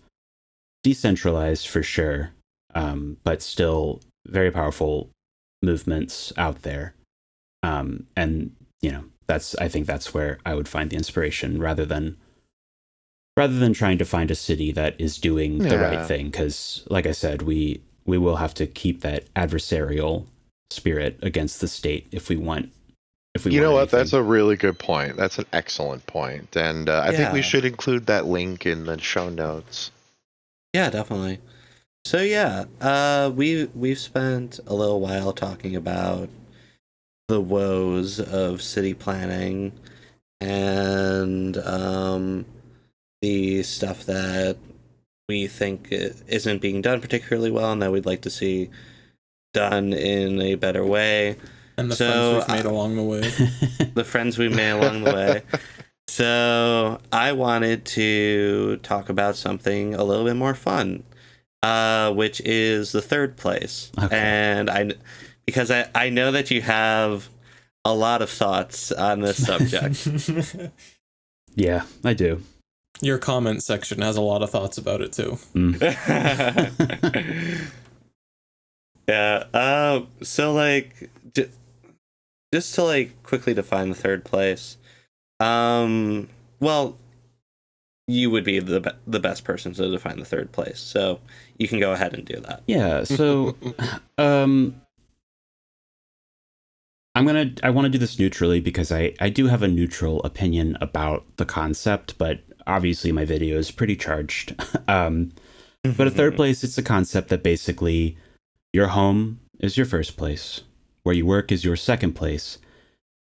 decentralized, for sure, but still very powerful movements out there. And I think that's where I would find the inspiration, rather than trying to find a city that is doing the right thing. Because, like I said, we will have to keep that adversarial spirit against the state if we want. You know what? That's a really good point. That's an excellent point, and I think we should include that link in the show notes. Yeah, definitely. So yeah, we've spent a little while talking about the woes of city planning and the stuff that we think isn't being done particularly well and that we'd like to see done in a better way. And the friends we've made along the way. The friends we made along the way. So I wanted to talk about something a little bit more fun, which is the third place. Okay. And because I know that you have a lot of thoughts on this subject. Yeah, I do. Your comment section has a lot of thoughts about it too. Yeah. So like, just to like quickly define the third place. Well, you would be the best person to define the third place, so you can go ahead and do that. Yeah. So, I want to do this neutrally because I do have a neutral opinion about the concept, but obviously my video is pretty charged. But a third place, it's a concept that basically your home is your first place, where you work is your second place,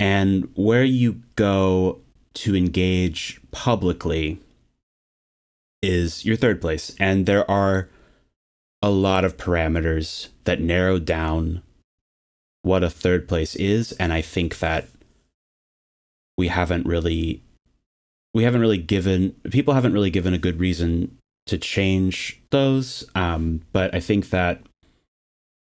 and where you go to engage publicly is your third place. And there are a lot of parameters that narrow down what a third place is, and I think that people haven't really given a good reason to change those. But I think that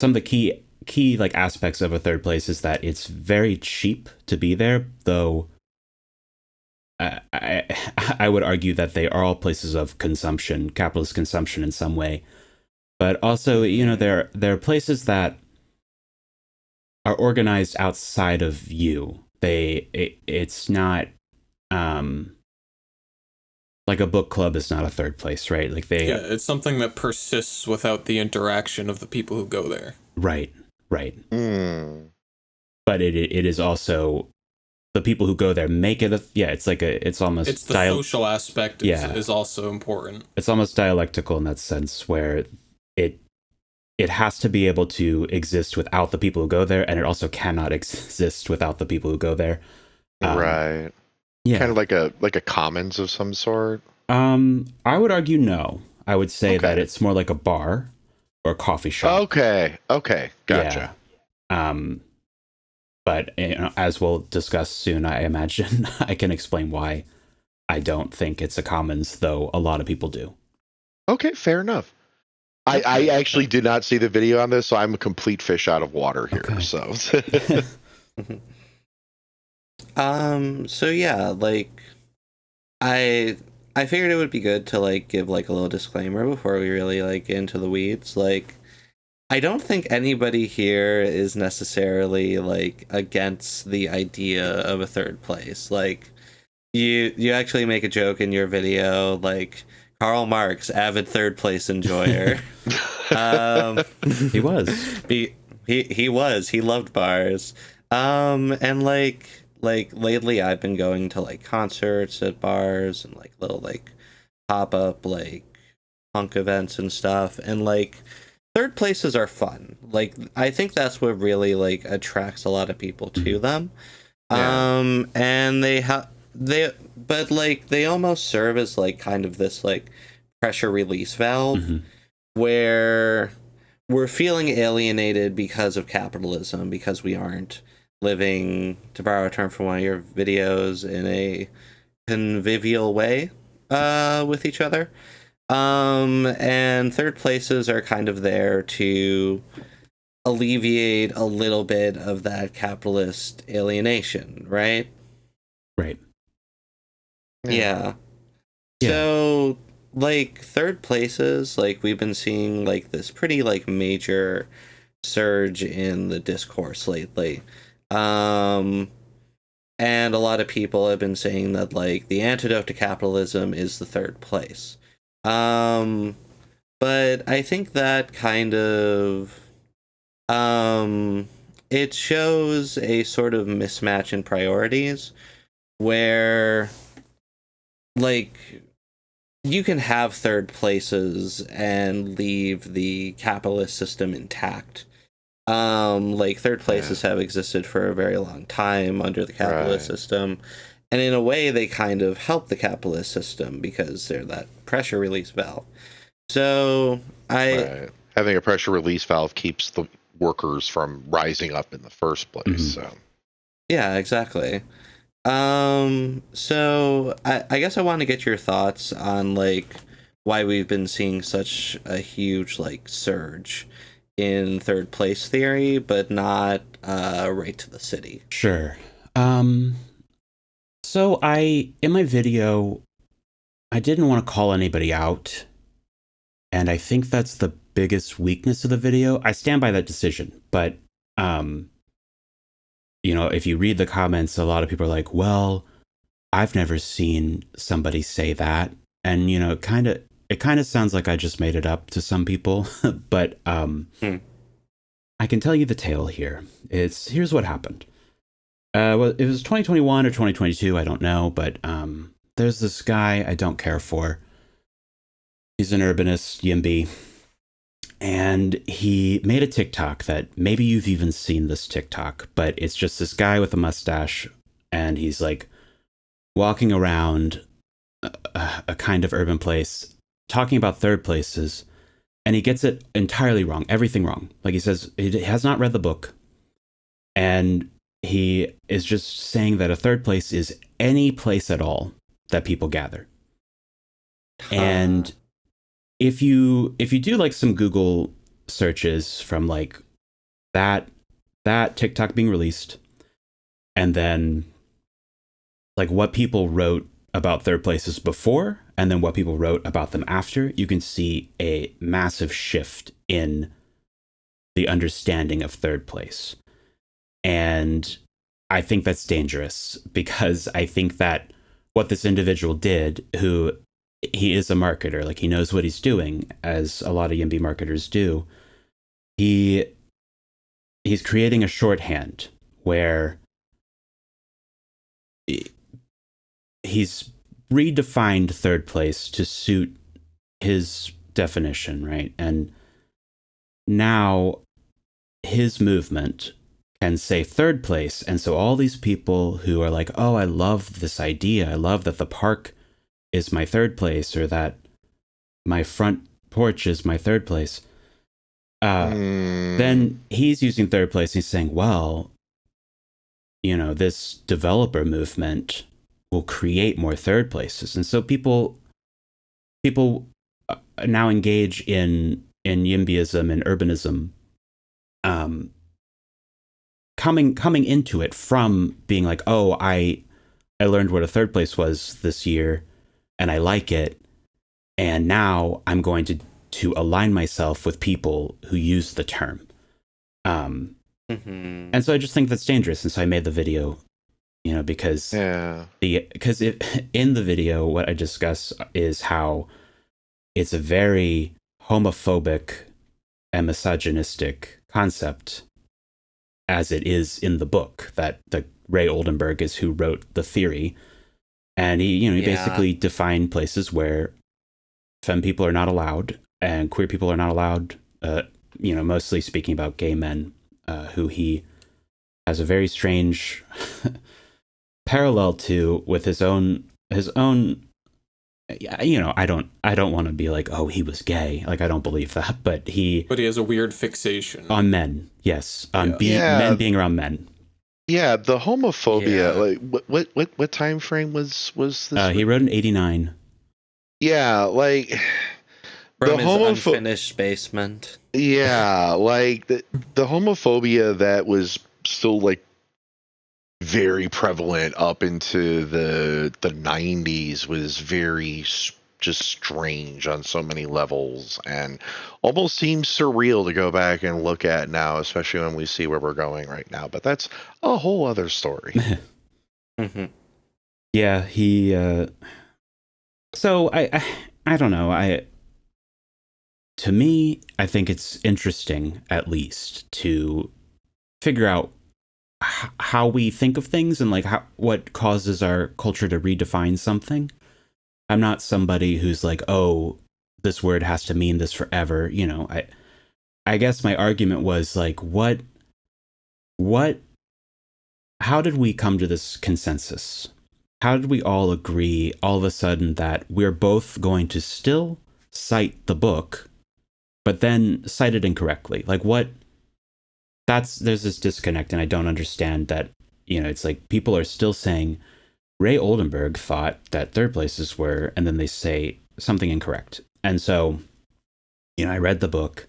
some of the key like aspects of a third place is that it's very cheap to be there, though I would argue that they are all places of consumption, capitalist consumption in some way. But also, there are places that are organized outside of you. It's not like a book club is not a third place, right? Like it's something that persists without the interaction of the people who go there. Right. Mm. But it is also the people who go there make it it's the social aspect is also important. It's almost dialectical in that sense, where it has to be able to exist without the people who go there, and it also cannot exist without the people who go there. Right. Yeah. Kind of like a commons of some sort. I would argue no. I would say that it's more like a bar or a coffee shop. Okay. Gotcha. Yeah. But as we'll discuss soon, I imagine I can explain why I don't think it's a commons, though a lot of people do. Okay, fair enough. I actually did not see the video on this, so I'm a complete fish out of water here. Okay. So, so yeah, like I figured it would be good to like give like a little disclaimer before we really like get into the weeds. Like, I don't think anybody here is necessarily like against the idea of a third place. Like, you actually make a joke in your video, like Karl Marx, avid third place enjoyer. He was. He was. He loved bars. And like lately I've been going to like concerts at bars and like little like pop-up like punk events and stuff, and like third places are fun. Like, I think that's what really like attracts a lot of people to them. Yeah. And but like they almost serve as like kind of this like pressure release valve where we're feeling alienated because of capitalism, because we aren't living, to borrow a term from one of your videos, in a convivial way with each other. And third places are kind of there to alleviate a little bit of that capitalist alienation, right? Right. Yeah. Yeah. So, like, third places, like, we've been seeing, like, this pretty, like, major surge in the discourse lately. And a lot of people have been saying that, like, the antidote to capitalism is the third place. But I think that kind of, it shows a sort of mismatch in priorities where, like, you can have third places and leave the capitalist system intact. Like, third places have existed for a very long time under the capitalist system, and in a way they kind of help the capitalist system because they're that pressure release valve. So having a pressure release valve keeps the workers from rising up in the first place. So yeah, exactly. So I guess I want to get your thoughts on, like, why we've been seeing such a huge, like, surge in third place theory, but not right to the city. Sure. So in my video, I didn't want to call anybody out, and I think that's the biggest weakness of the video. I stand by that decision, but if you read the comments, a lot of people are like, well, I've never seen somebody say that. And, it kind of sounds like I just made it up to some people, but I can tell you the tale here. Here's what happened. Well, it was 2021 or 2022, I don't know, but there's this guy I don't care for. He's an urbanist, Yimby. And he made a TikTok that maybe you've even seen this TikTok, but it's just this guy with a mustache, and he's like walking around a kind of urban place, talking about third places, and he gets it entirely wrong, everything wrong. Like, he says he has not read the book, and he is just saying that a third place is any place at all that people gather. And if you do like some Google searches from like that TikTok being released, and then like what people wrote about third places before, and then what people wrote about them after, you can see a massive shift in the understanding of third place. And I think that's dangerous, because I think that what this individual did, who he is a marketer, like he knows what he's doing, as a lot of Yimby marketers do. He's creating a shorthand where he's redefined third place to suit his definition, right? And now his movement can say third place, and so all these people who are like, oh, I love this idea, I love that the park is my third place, or that my front porch is my third place, then he's using third place. He's saying, well, this developer movement will create more third places. And so people now engage in YIMBYism and urbanism, coming into it from being like, oh, I learned what a third place was this year, and I like it, and now I'm going to align myself with people who use the term. And so I just think that's dangerous, and so I made the video, because in the video, what I discuss is how it's a very homophobic and misogynistic concept, as it is in the book, that the Ray Oldenburg is who wrote the theory. And he basically defined places where femme people are not allowed and queer people are not allowed, mostly speaking about gay men, who he has a very strange parallel to with his own, I don't want to be like, oh, he was gay. Like, I don't believe that, but he has a weird fixation on men. Yes. On men being around men. Yeah, the homophobia. Yeah. Like, what time frame was this? He wrote in '89. Yeah, like the From his homopho. unfinished basement. Yeah, like the homophobia that was still like very prevalent up into the 90s was very just strange on so many levels, and almost seems surreal to go back and look at now, especially when we see where we're going right now. But that's a whole other story. Hmm. Yeah, he. So I don't know. To me, I think it's interesting, at least, to figure out how we think of things and like what causes our culture to redefine something. I'm not somebody who's like, oh, this word has to mean this forever. You know, I guess my argument was like, what, how did we come to this consensus? How did we all agree all of a sudden that we're both going to still cite the book, but then cite it incorrectly? Like, what? There's this disconnect, and I don't understand that. You know, it's like people are still saying Ray Oldenburg thought that third places were, and then they say something incorrect. And so, you know, I read the book,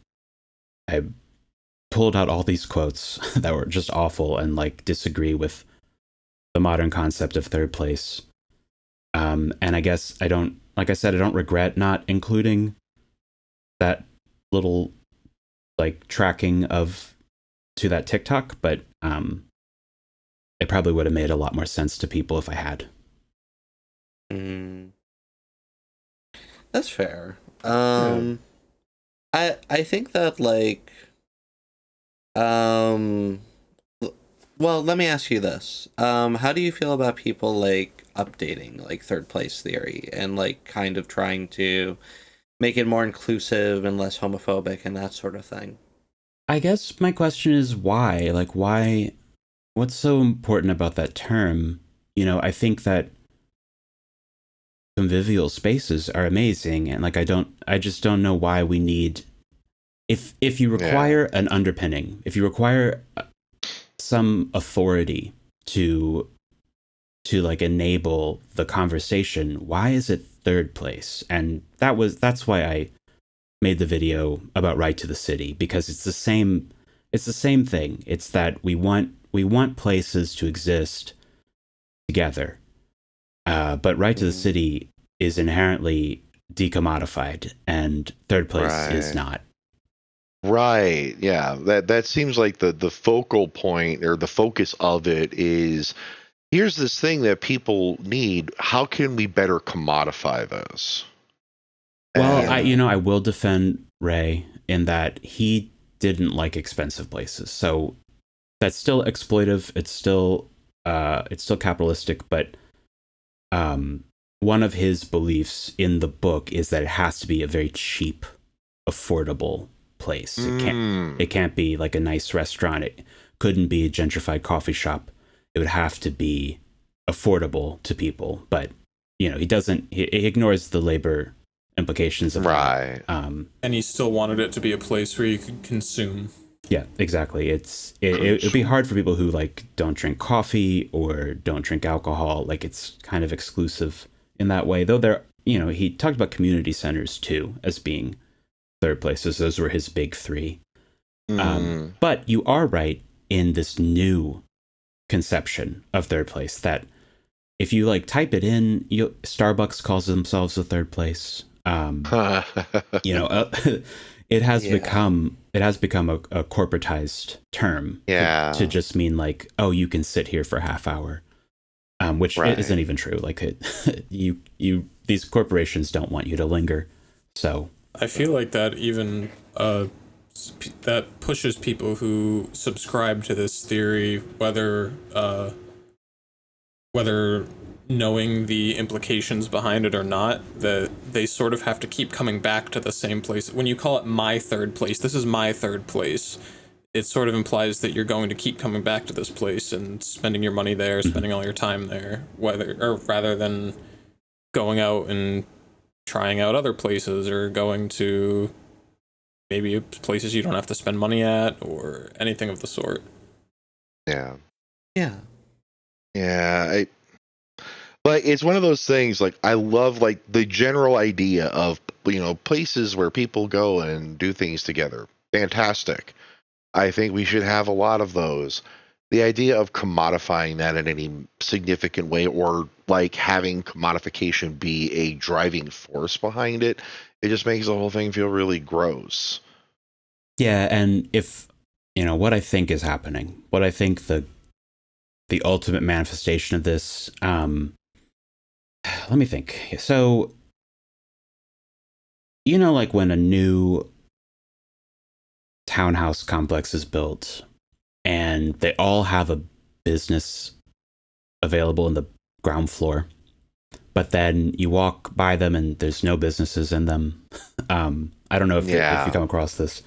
I pulled out all these quotes that were just awful and like disagree with the modern concept of third place. And I guess I don't, like I said, I don't regret not including that little like tracking of to that TikTok, but it probably would have made a lot more sense to people if I had. That's fair. I think that like well, let me ask you this. How do you feel about people like updating like third place theory and like kind of trying to make it more inclusive and less homophobic and that sort of thing? I guess my question is why? Like, why? What's so important about that term? You know, I think that convivial spaces are amazing, and like, I just don't know why we need. If you require an underpinning, if you require some authority to like enable the conversation, why is it third place? And that's why I made the video about Right to the City, because it's the same thing. It's that we want places to exist together, but Right to the City is inherently decommodified, and third place is not. Right. Yeah. That seems like the focal point or the focus of it is, here's this thing that people need. How can we better commodify this? Well, I will defend Ray in that he didn't like expensive places. So that's still exploitive. It's still capitalistic, but one of his beliefs in the book is that it has to be a very cheap, affordable place. It can't be like a nice restaurant. It couldn't be a gentrified coffee shop. It would have to be affordable to people. But you know, he ignores the labor implications of that. And he still wanted it to be a place where you could consume. Yeah, exactly. It'd be hard for people who like don't drink coffee or don't drink alcohol. Like, it's kind of exclusive in that way. Though he talked about community centers too as being third places. Those were his big three. But you are right in this new conception of third place that if you like type it in, Starbucks calls themselves a third place. It has become a corporatized term to just mean like, oh, you can sit here for a half hour, which isn't even true. Like these corporations don't want you to linger. So I feel like that even that pushes people who subscribe to this theory, whether knowing the implications behind it or not, that they sort of have to keep coming back to the same place. When you call it my third place, this is my third place, it sort of implies that you're going to keep coming back to this place and spending your money there, spending all your time there, rather than going out and trying out other places or going to maybe places you don't have to spend money at or anything of the sort. Yeah. Yeah. Yeah, but it's one of those things, like, I love, like, the general idea of, places where people go and do things together. Fantastic. I think we should have a lot of those. The idea of commodifying that in any significant way, or like having commodification be a driving force behind it, it just makes the whole thing feel really gross. Yeah, and if what I think is happening, what I think the ultimate manifestation of this, let me think. So, like when a new townhouse complex is built and they all have a business available in the ground floor, but then you walk by them and there's no businesses in them. I don't know if you come across this.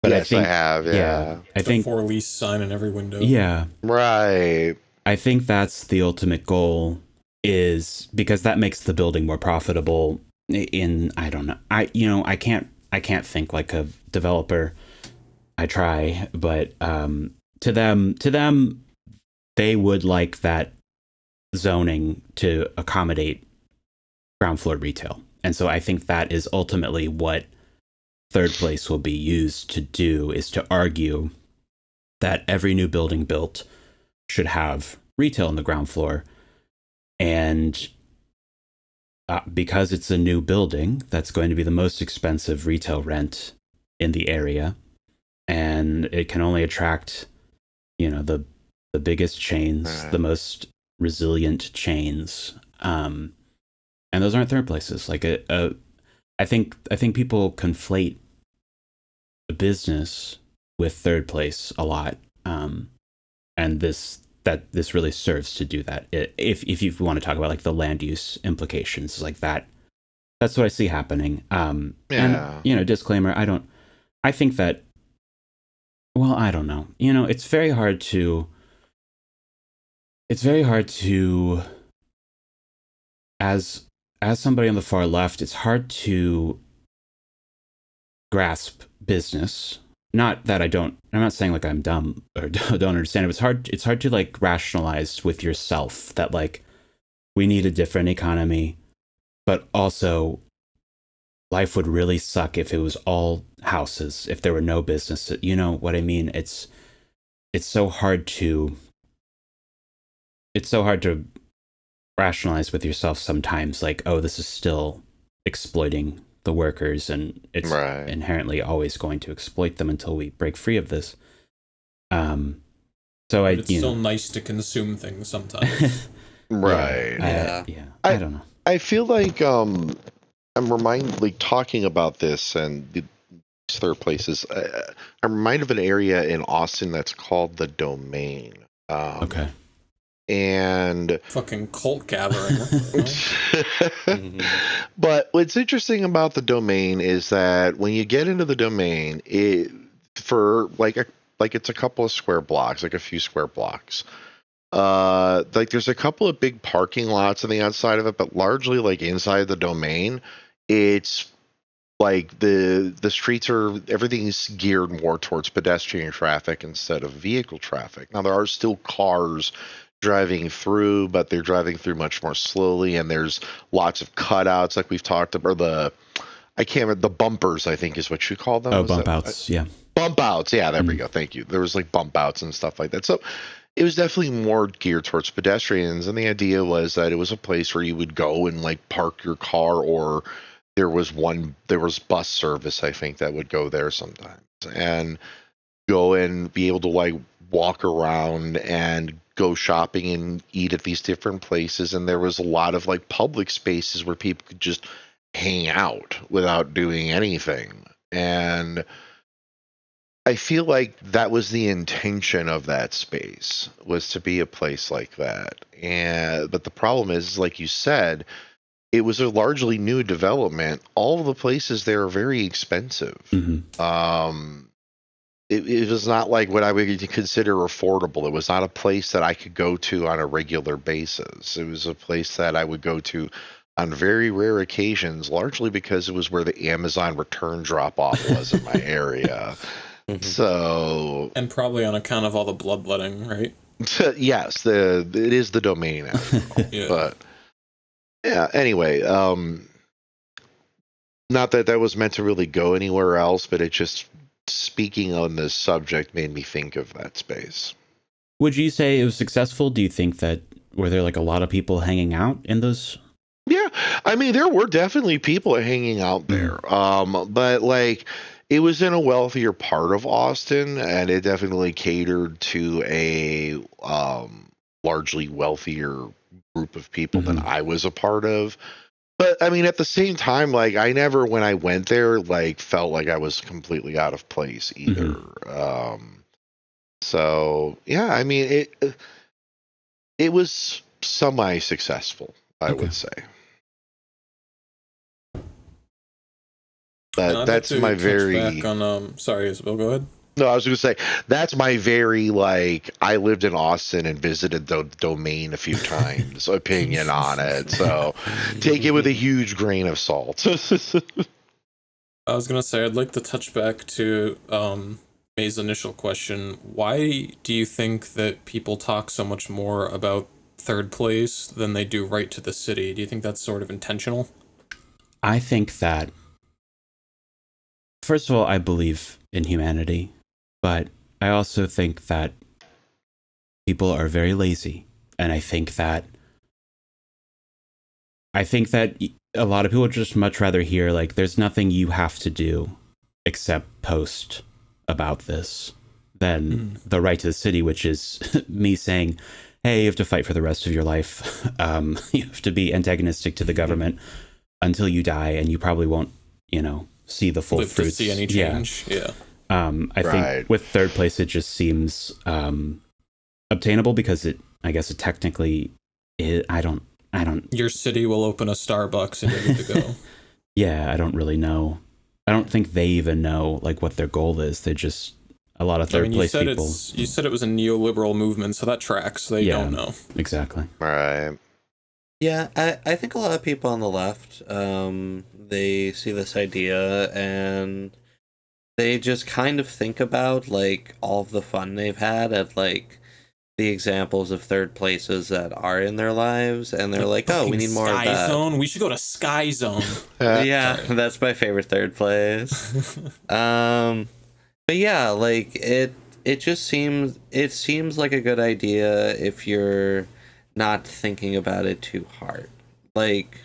But yes, I have. Yeah, I think for lease sign in every window. Yeah, right. I think that's the ultimate goal, is because that makes the building more profitable. I don't know. I can't think like a developer. I try, but to them, they would like that zoning to accommodate ground floor retail, and so I think that is ultimately what third place will be used to do, is to argue that every new building built should have retail on the ground floor. And because it's a new building, that's going to be the most expensive retail rent in the area. And it can only attract, the biggest chains, the most resilient chains. And those aren't third places. Like I think people conflate a business with third place a lot, and this really serves to do that. If you want to talk about like the land use implications, like that, that's what I see happening. And disclaimer: I think that. Well, I don't know. It's very hard to. As somebody on the far left, it's hard to grasp business. Not that I'm not saying like I'm dumb or don't understand it. It's hard to like rationalize with yourself that like we need a different economy, but also life would really suck if it was all houses, if there were no business. You know what I mean? It's so hard to rationalize with yourself sometimes, like, oh, this is still exploiting the workers, and it's inherently always going to exploit them until we break free of this. So it's still nice to consume things sometimes. Right. I don't know. I feel like I'm reminded, like, talking about this and these third places, I'm reminded of an area in Austin that's called the Domain. Okay. And fucking cult gathering. But what's interesting about the Domain is that when you get into the Domain, it's a couple of square blocks, like a few square blocks. Like there's a couple of big parking lots on the outside of it, but largely like inside the Domain, it's like the streets everything's geared more towards pedestrian traffic instead of vehicle traffic. Now there are still cars driving through, but they're driving through much more slowly, and there's lots of cutouts like we've talked about, or I can't remember, the bumpers, I think is what you call them. Bump outs, yeah. Bump outs, yeah, there we go, thank you. There was like bump outs and stuff like that. So it was definitely more geared towards pedestrians, and the idea was that it was a place where you would go and like park your car, or there was bus service, I think, that would go there sometimes, and go and be able to like walk around and go shopping and eat at these different places. And there was a lot of like public spaces where people could just hang out without doing anything. And I feel like that was the intention of that space, was to be a place like that. But the problem is, like you said, it was a largely new development. All of the places there are very expensive. Mm-hmm. It was not like what I would consider affordable. It was not a place that I could go to on a regular basis. It was a place that I would go to on very rare occasions, largely because it was where the Amazon return drop-off was in my area. So, and probably on account of all the bloodletting, right? Yes, it is the domain after all. Yeah. But yeah, anyway, not that that was meant to really go anywhere else, but it just speaking on this subject made me think of that space. Would you say it was successful? Do you think that were there like a lot of people hanging out in those? Yeah, I mean, there were definitely people hanging out there, but like it was in a wealthier part of Austin, and it definitely catered to a largely wealthier group of people than I was a part of. But I mean, at the same time, like I never, when I went there, like felt like I was completely out of place either. So yeah, I mean, it was semi-successful, I would say. But I'd that's like to my touch very back on sorry, Isabel, go ahead. no, I was going to say that's my very like I lived in Austin and visited the domain a few times opinion on it. So take it with a huge grain of salt. I was gonna say I'd like to touch back to May's initial question. Why do you think that people talk so much more about third place than they do right to the city? Do you think that's sort of intentional? I think that, first of all, I believe in humanity, but I also think that people are very lazy. And I think that a lot of people would just much rather hear, like, there's nothing you have to do except post about this than the right to the city, which is me saying, hey, you have to fight for the rest of your life. You have to be antagonistic to the government until you die, and you probably won't, see the full Live to fruits. see any change. Yeah. I think with third place, it just seems obtainable because I guess it technically is. I don't. Your city will open a Starbucks and you're good to go. Yeah, I don't really know. I don't think they even know like what their goal is. They just a lot of third place people. You said it was a neoliberal movement, so that tracks. They don't know. Exactly. Right. Yeah, I think a lot of people on the left, they see this idea and they just kind of think about like all of the fun they've had at like the examples of third places that are in their lives, and they're like, oh, we need more of that. Zone. We should go to Sky Zone. Yeah, that's my favorite third place. But yeah, like it just seems like a good idea if you're not thinking about it too hard. Like,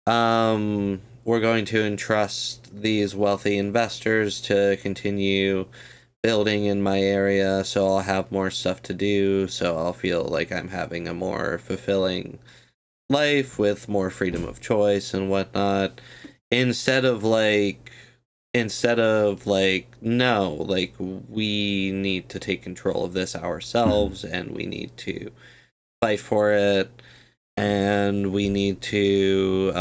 we're going to entrust these wealthy investors to continue building in my area, so I'll have more stuff to do, so I'll feel like I'm having a more fulfilling life with more freedom of choice and whatnot. Instead of no, like we need to take control of this ourselves and we need to fight for it and we need to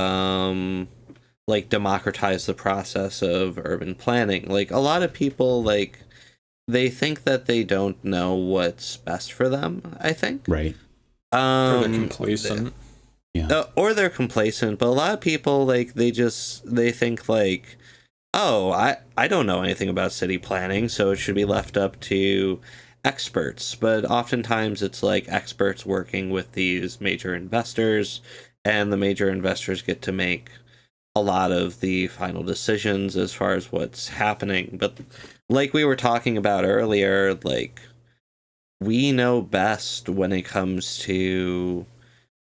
like democratize the process of urban planning. Like a lot of people like they think that they don't know what's best for them, I think. Right. Or they're complacent. Yeah. Or they're complacent, but a lot of people like they think like, oh, I don't know anything about city planning, so it should be left up to experts. But oftentimes it's like experts working with these major investors, and the major investors get to make a lot of the final decisions as far as what's happening. But like we were talking about earlier, like we know best when it comes to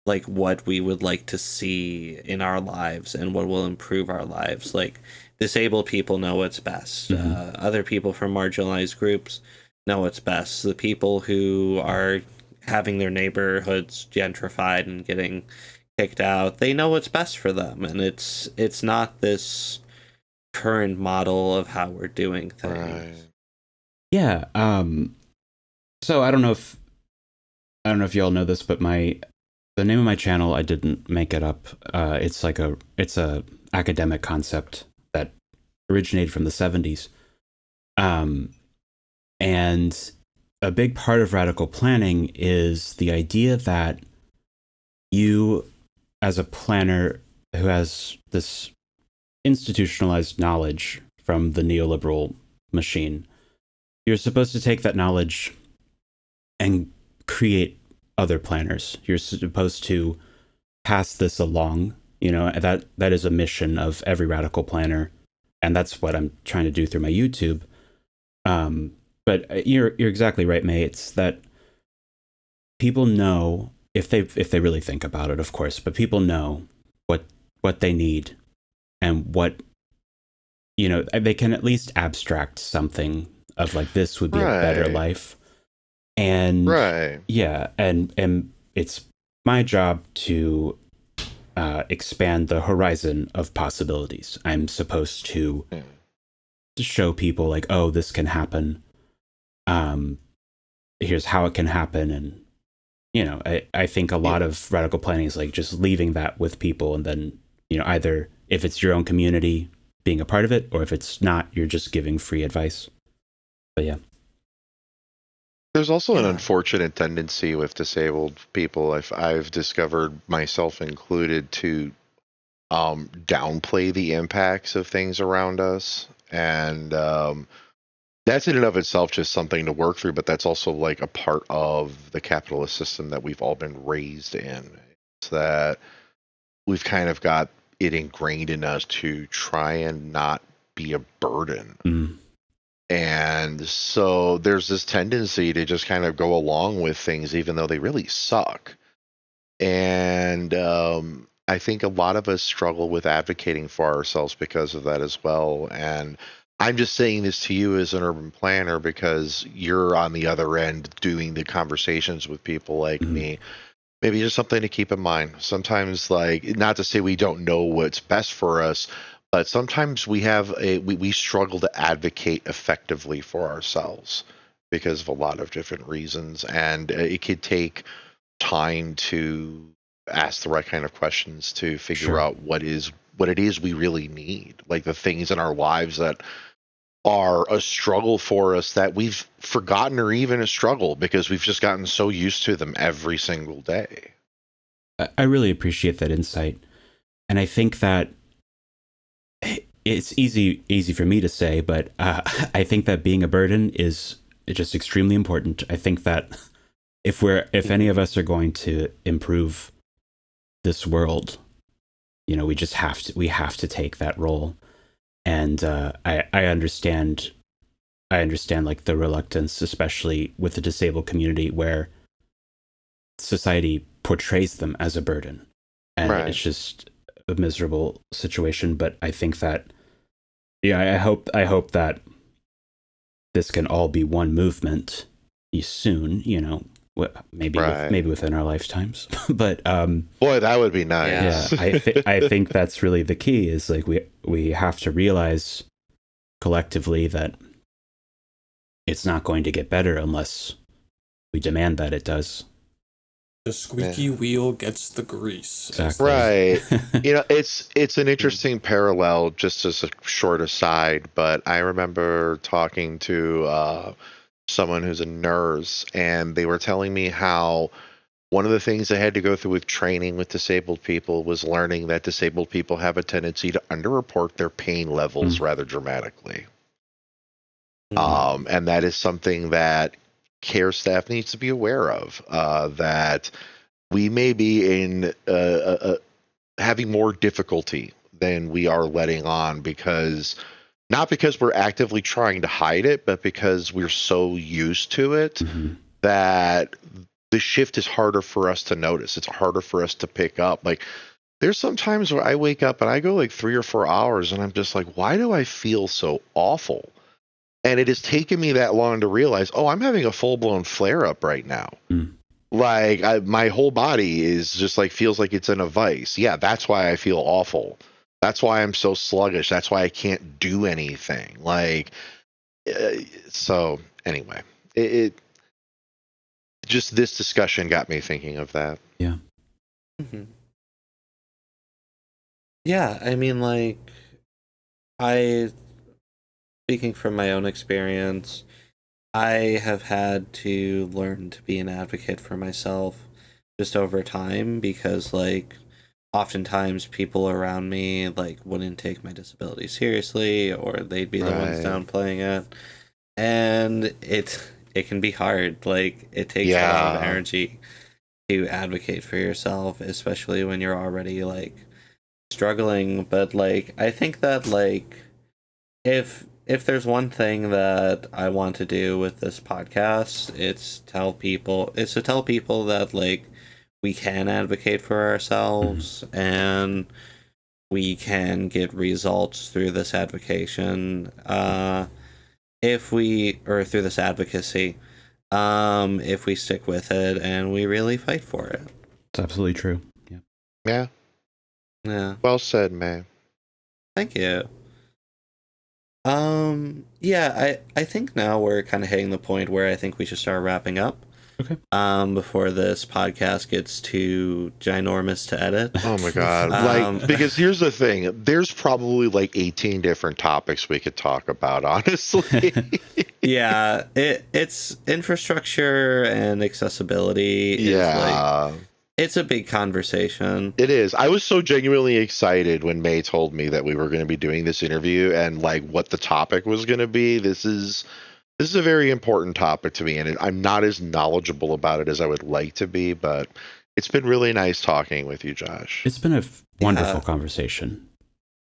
like what we would like to see in our lives and what will improve our lives. Like disabled people know what's best. Other people from marginalized groups know what's best. The people who are having their neighborhoods gentrified and getting kicked out, they know what's best for them, and it's not this current model of how we're doing things. Right. Yeah. So I don't know if y'all know this, but the name of my channel, I didn't make it up. It's a academic concept that originated from the 70s. And a big part of radical planning is the idea that you, as a planner who has this institutionalized knowledge from the neoliberal machine, you're supposed to take that knowledge and create other planners. You're supposed to pass this along. That is a mission of every radical planner, and that's what I'm trying to do through my YouTube. But you're exactly right, May. It's that people know, if they really think about it, of course, but people know what they need, and what, they can at least abstract something of like, this would be a better life. And yeah, and it's my job to expand the horizon of possibilities. I'm supposed to show people like, oh, this can happen. Here's how it can happen. And, I think a lot of radical planning is like just leaving that with people. And then, either if it's your own community, being a part of it, or if it's not, you're just giving free advice. But yeah. There's also an unfortunate tendency with disabled people, I've discovered, myself included, to downplay the impacts of things around us. And that's in and of itself just something to work through, but that's also like a part of the capitalist system that we've all been raised in. It's that we've kind of got it ingrained in us to try and not be a burden. And so there's this tendency to just kind of go along with things even though they really suck. And I think a lot of us struggle with advocating for ourselves because of that as well. And I'm just saying this to you as an urban planner because you're on the other end doing the conversations with people like me. Maybe just something to keep in mind. Sometimes, like, not to say we don't know what's best for us, but sometimes we struggle to advocate effectively for ourselves because of a lot of different reasons. And it could take time to ask the right kind of questions to figure out what it is we really need, like the things in our lives that are a struggle for us that we've forgotten are even a struggle because we've just gotten so used to them every single day. I really appreciate that insight. And I think that it's easy for me to say, but I think that being a burden is just extremely important. I think that if any of us are going to improve this world, we have to take that role. And I understand like the reluctance, especially with the disabled community, where society portrays them as a burden, and it's just a miserable situation. But I think that, I hope that this can all be one movement soon. Maybe within our lifetimes. But boy, that would be nice. Yeah, I think that's really the key. Is like we have to realize collectively that it's not going to get better unless we demand that it does. The squeaky wheel gets the grease. Exactly. Right. It's an interesting parallel, just as a short aside, but I remember talking to someone who's a nurse, and they were telling me how one of the things they had to go through with training with disabled people was learning that disabled people have a tendency to underreport their pain levels rather dramatically. And that is something that care staff needs to be aware of, that we may be in having more difficulty than we are letting on, because not because we're actively trying to hide it, but because we're so used to it that the shift is harder for us to notice. It's harder for us to pick up. Like, there's some times where I wake up and I go like 3 or 4 hours and I'm just like, why do I feel so awful? And it has taken me that long to realize, I'm having a full-blown flare-up right now. Like, my whole body is just like, feels like it's in a vice. Yeah, that's why I feel awful. That's why I'm so sluggish. That's why I can't do anything. Like, so anyway, it just, this discussion got me thinking of that. Yeah. Yeah, I mean, like, speaking from my own experience, I have had to learn to be an advocate for myself just over time, because, like, oftentimes people around me, like, wouldn't take my disability seriously, or they'd be the ones downplaying it. And it can be hard. Like, it takes a lot of energy to advocate for yourself, especially when you're already like struggling. But like, I think that like if there's one thing that I want to do with this podcast, it's to tell people that like we can advocate for ourselves and we can get results through this advocation. Through this advocacy, if we stick with it and we really fight for it. It's absolutely true. Yeah. Yeah. Well said, man. Thank you. Yeah, I think now we're kind of hitting the point where I think we should start wrapping up. Okay. Before this podcast gets too ginormous to edit. Oh my god. Because here's the thing, there's probably like 18 different topics we could talk about, honestly. Yeah, it's infrastructure and accessibility. Yeah. It's a big conversation. It is. I was so genuinely excited when May told me that we were going to be doing this interview and like what the topic was going to be. This is a very important topic to me, and I'm not as knowledgeable about it as I would like to be, but it's been really nice talking with you, Josh. It's been a wonderful converson.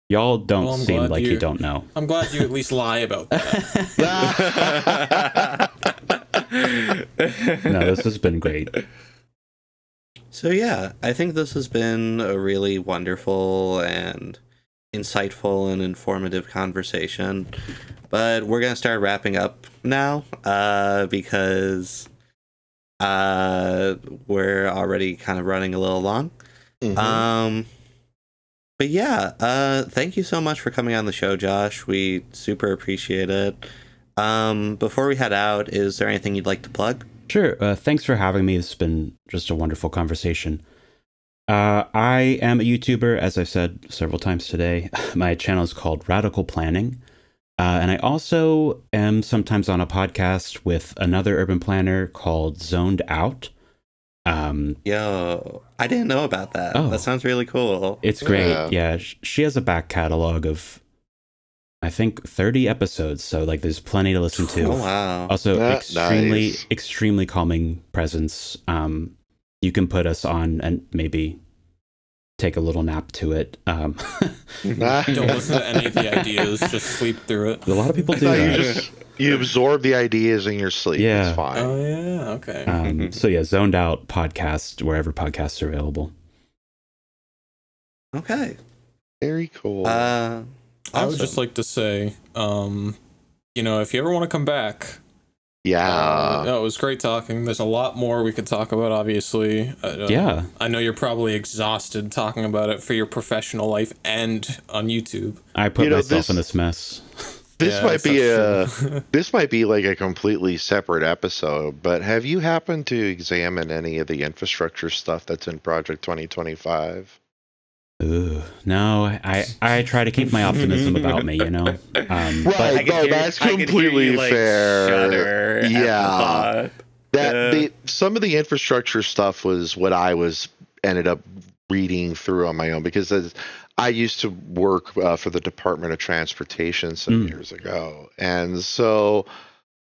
Y'all don't seem like you don't know. I'm glad you at least lie about that. No, this has been great. So yeah, I think this has been a really wonderful and insightful and informative conversation. But we're going to start wrapping up now because we're already kind of running a little long. Mm-hmm. But yeah, thank you so much for coming on the show, Josh. We super appreciate it. Before we head out, is there anything you'd like to plug? Sure. Thanks for having me. It's been just a wonderful conversation. I am a YouTuber, as I've said several times today. My channel is called RadicalPlanning. And I also am sometimes on a podcast with another urban planner called Zoned Out. Yo, I didn't know about that. Oh. That sounds really cool. It's great. Yeah. She has a back catalog of, I think, 30 episodes. So like there's plenty to listen to. Oh, wow. Also extremely calming presence. You can put us on and maybe take a little nap to it. Don't listen to any of the ideas, just sleep through it. A lot of people do that. You absorb the ideas in your sleep. Yeah. It's fine. Oh yeah, okay. So yeah, Zoned Out podcast, wherever podcasts are available. Okay. Very cool. I would just like to say, if you ever want to come back, it was great talking. There's a lot more we could talk about, obviously. I know you're probably exhausted talking about it for your professional life and on YouTube. I put myself in this mess. This might be like a completely separate episode, but have you happened to examine any of the infrastructure stuff that's in Project 2025? Ooh, no, I try to keep my optimism about me, Right, that's completely fair. Yeah, some of the infrastructure stuff was what I ended up reading through on my own, because I used to work for the Department of Transportation some years ago, and so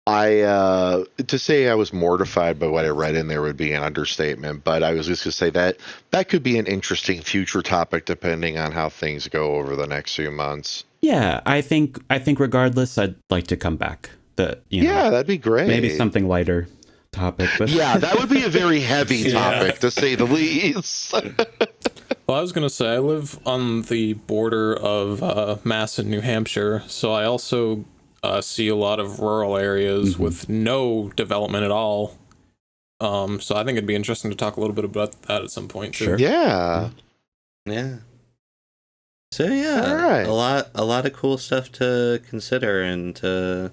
to say I was mortified by what I read in there would be an understatement, but I was just going to say that could be an interesting future topic depending on how things go over the next few months. Yeah, I think regardless, I'd like to come back. That'd be great. Maybe something lighter topic. But yeah, that would be a very heavy topic to say the least. Well, I was going to say, I live on the border of Mass and New Hampshire, so I also see a lot of rural areas with no development at all. So I think it'd be interesting to talk a little bit about that at some point too. Sure. Yeah. So yeah, all right. a lot of cool stuff to consider and to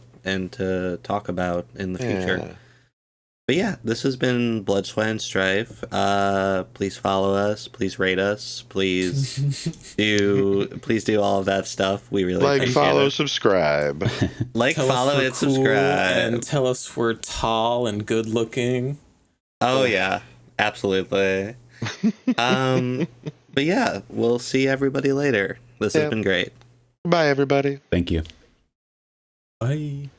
talk about in the future. But yeah, this has been Blood, Sweat, and Strife. Please follow us. Please rate us. Please do all of that stuff. We really appreciate follow, it. Subscribe. Follow, and cool subscribe. and tell us we're tall and good looking. Oh yeah, absolutely. But yeah, we'll see everybody later. This has been great. Bye, everybody. Thank you. Bye.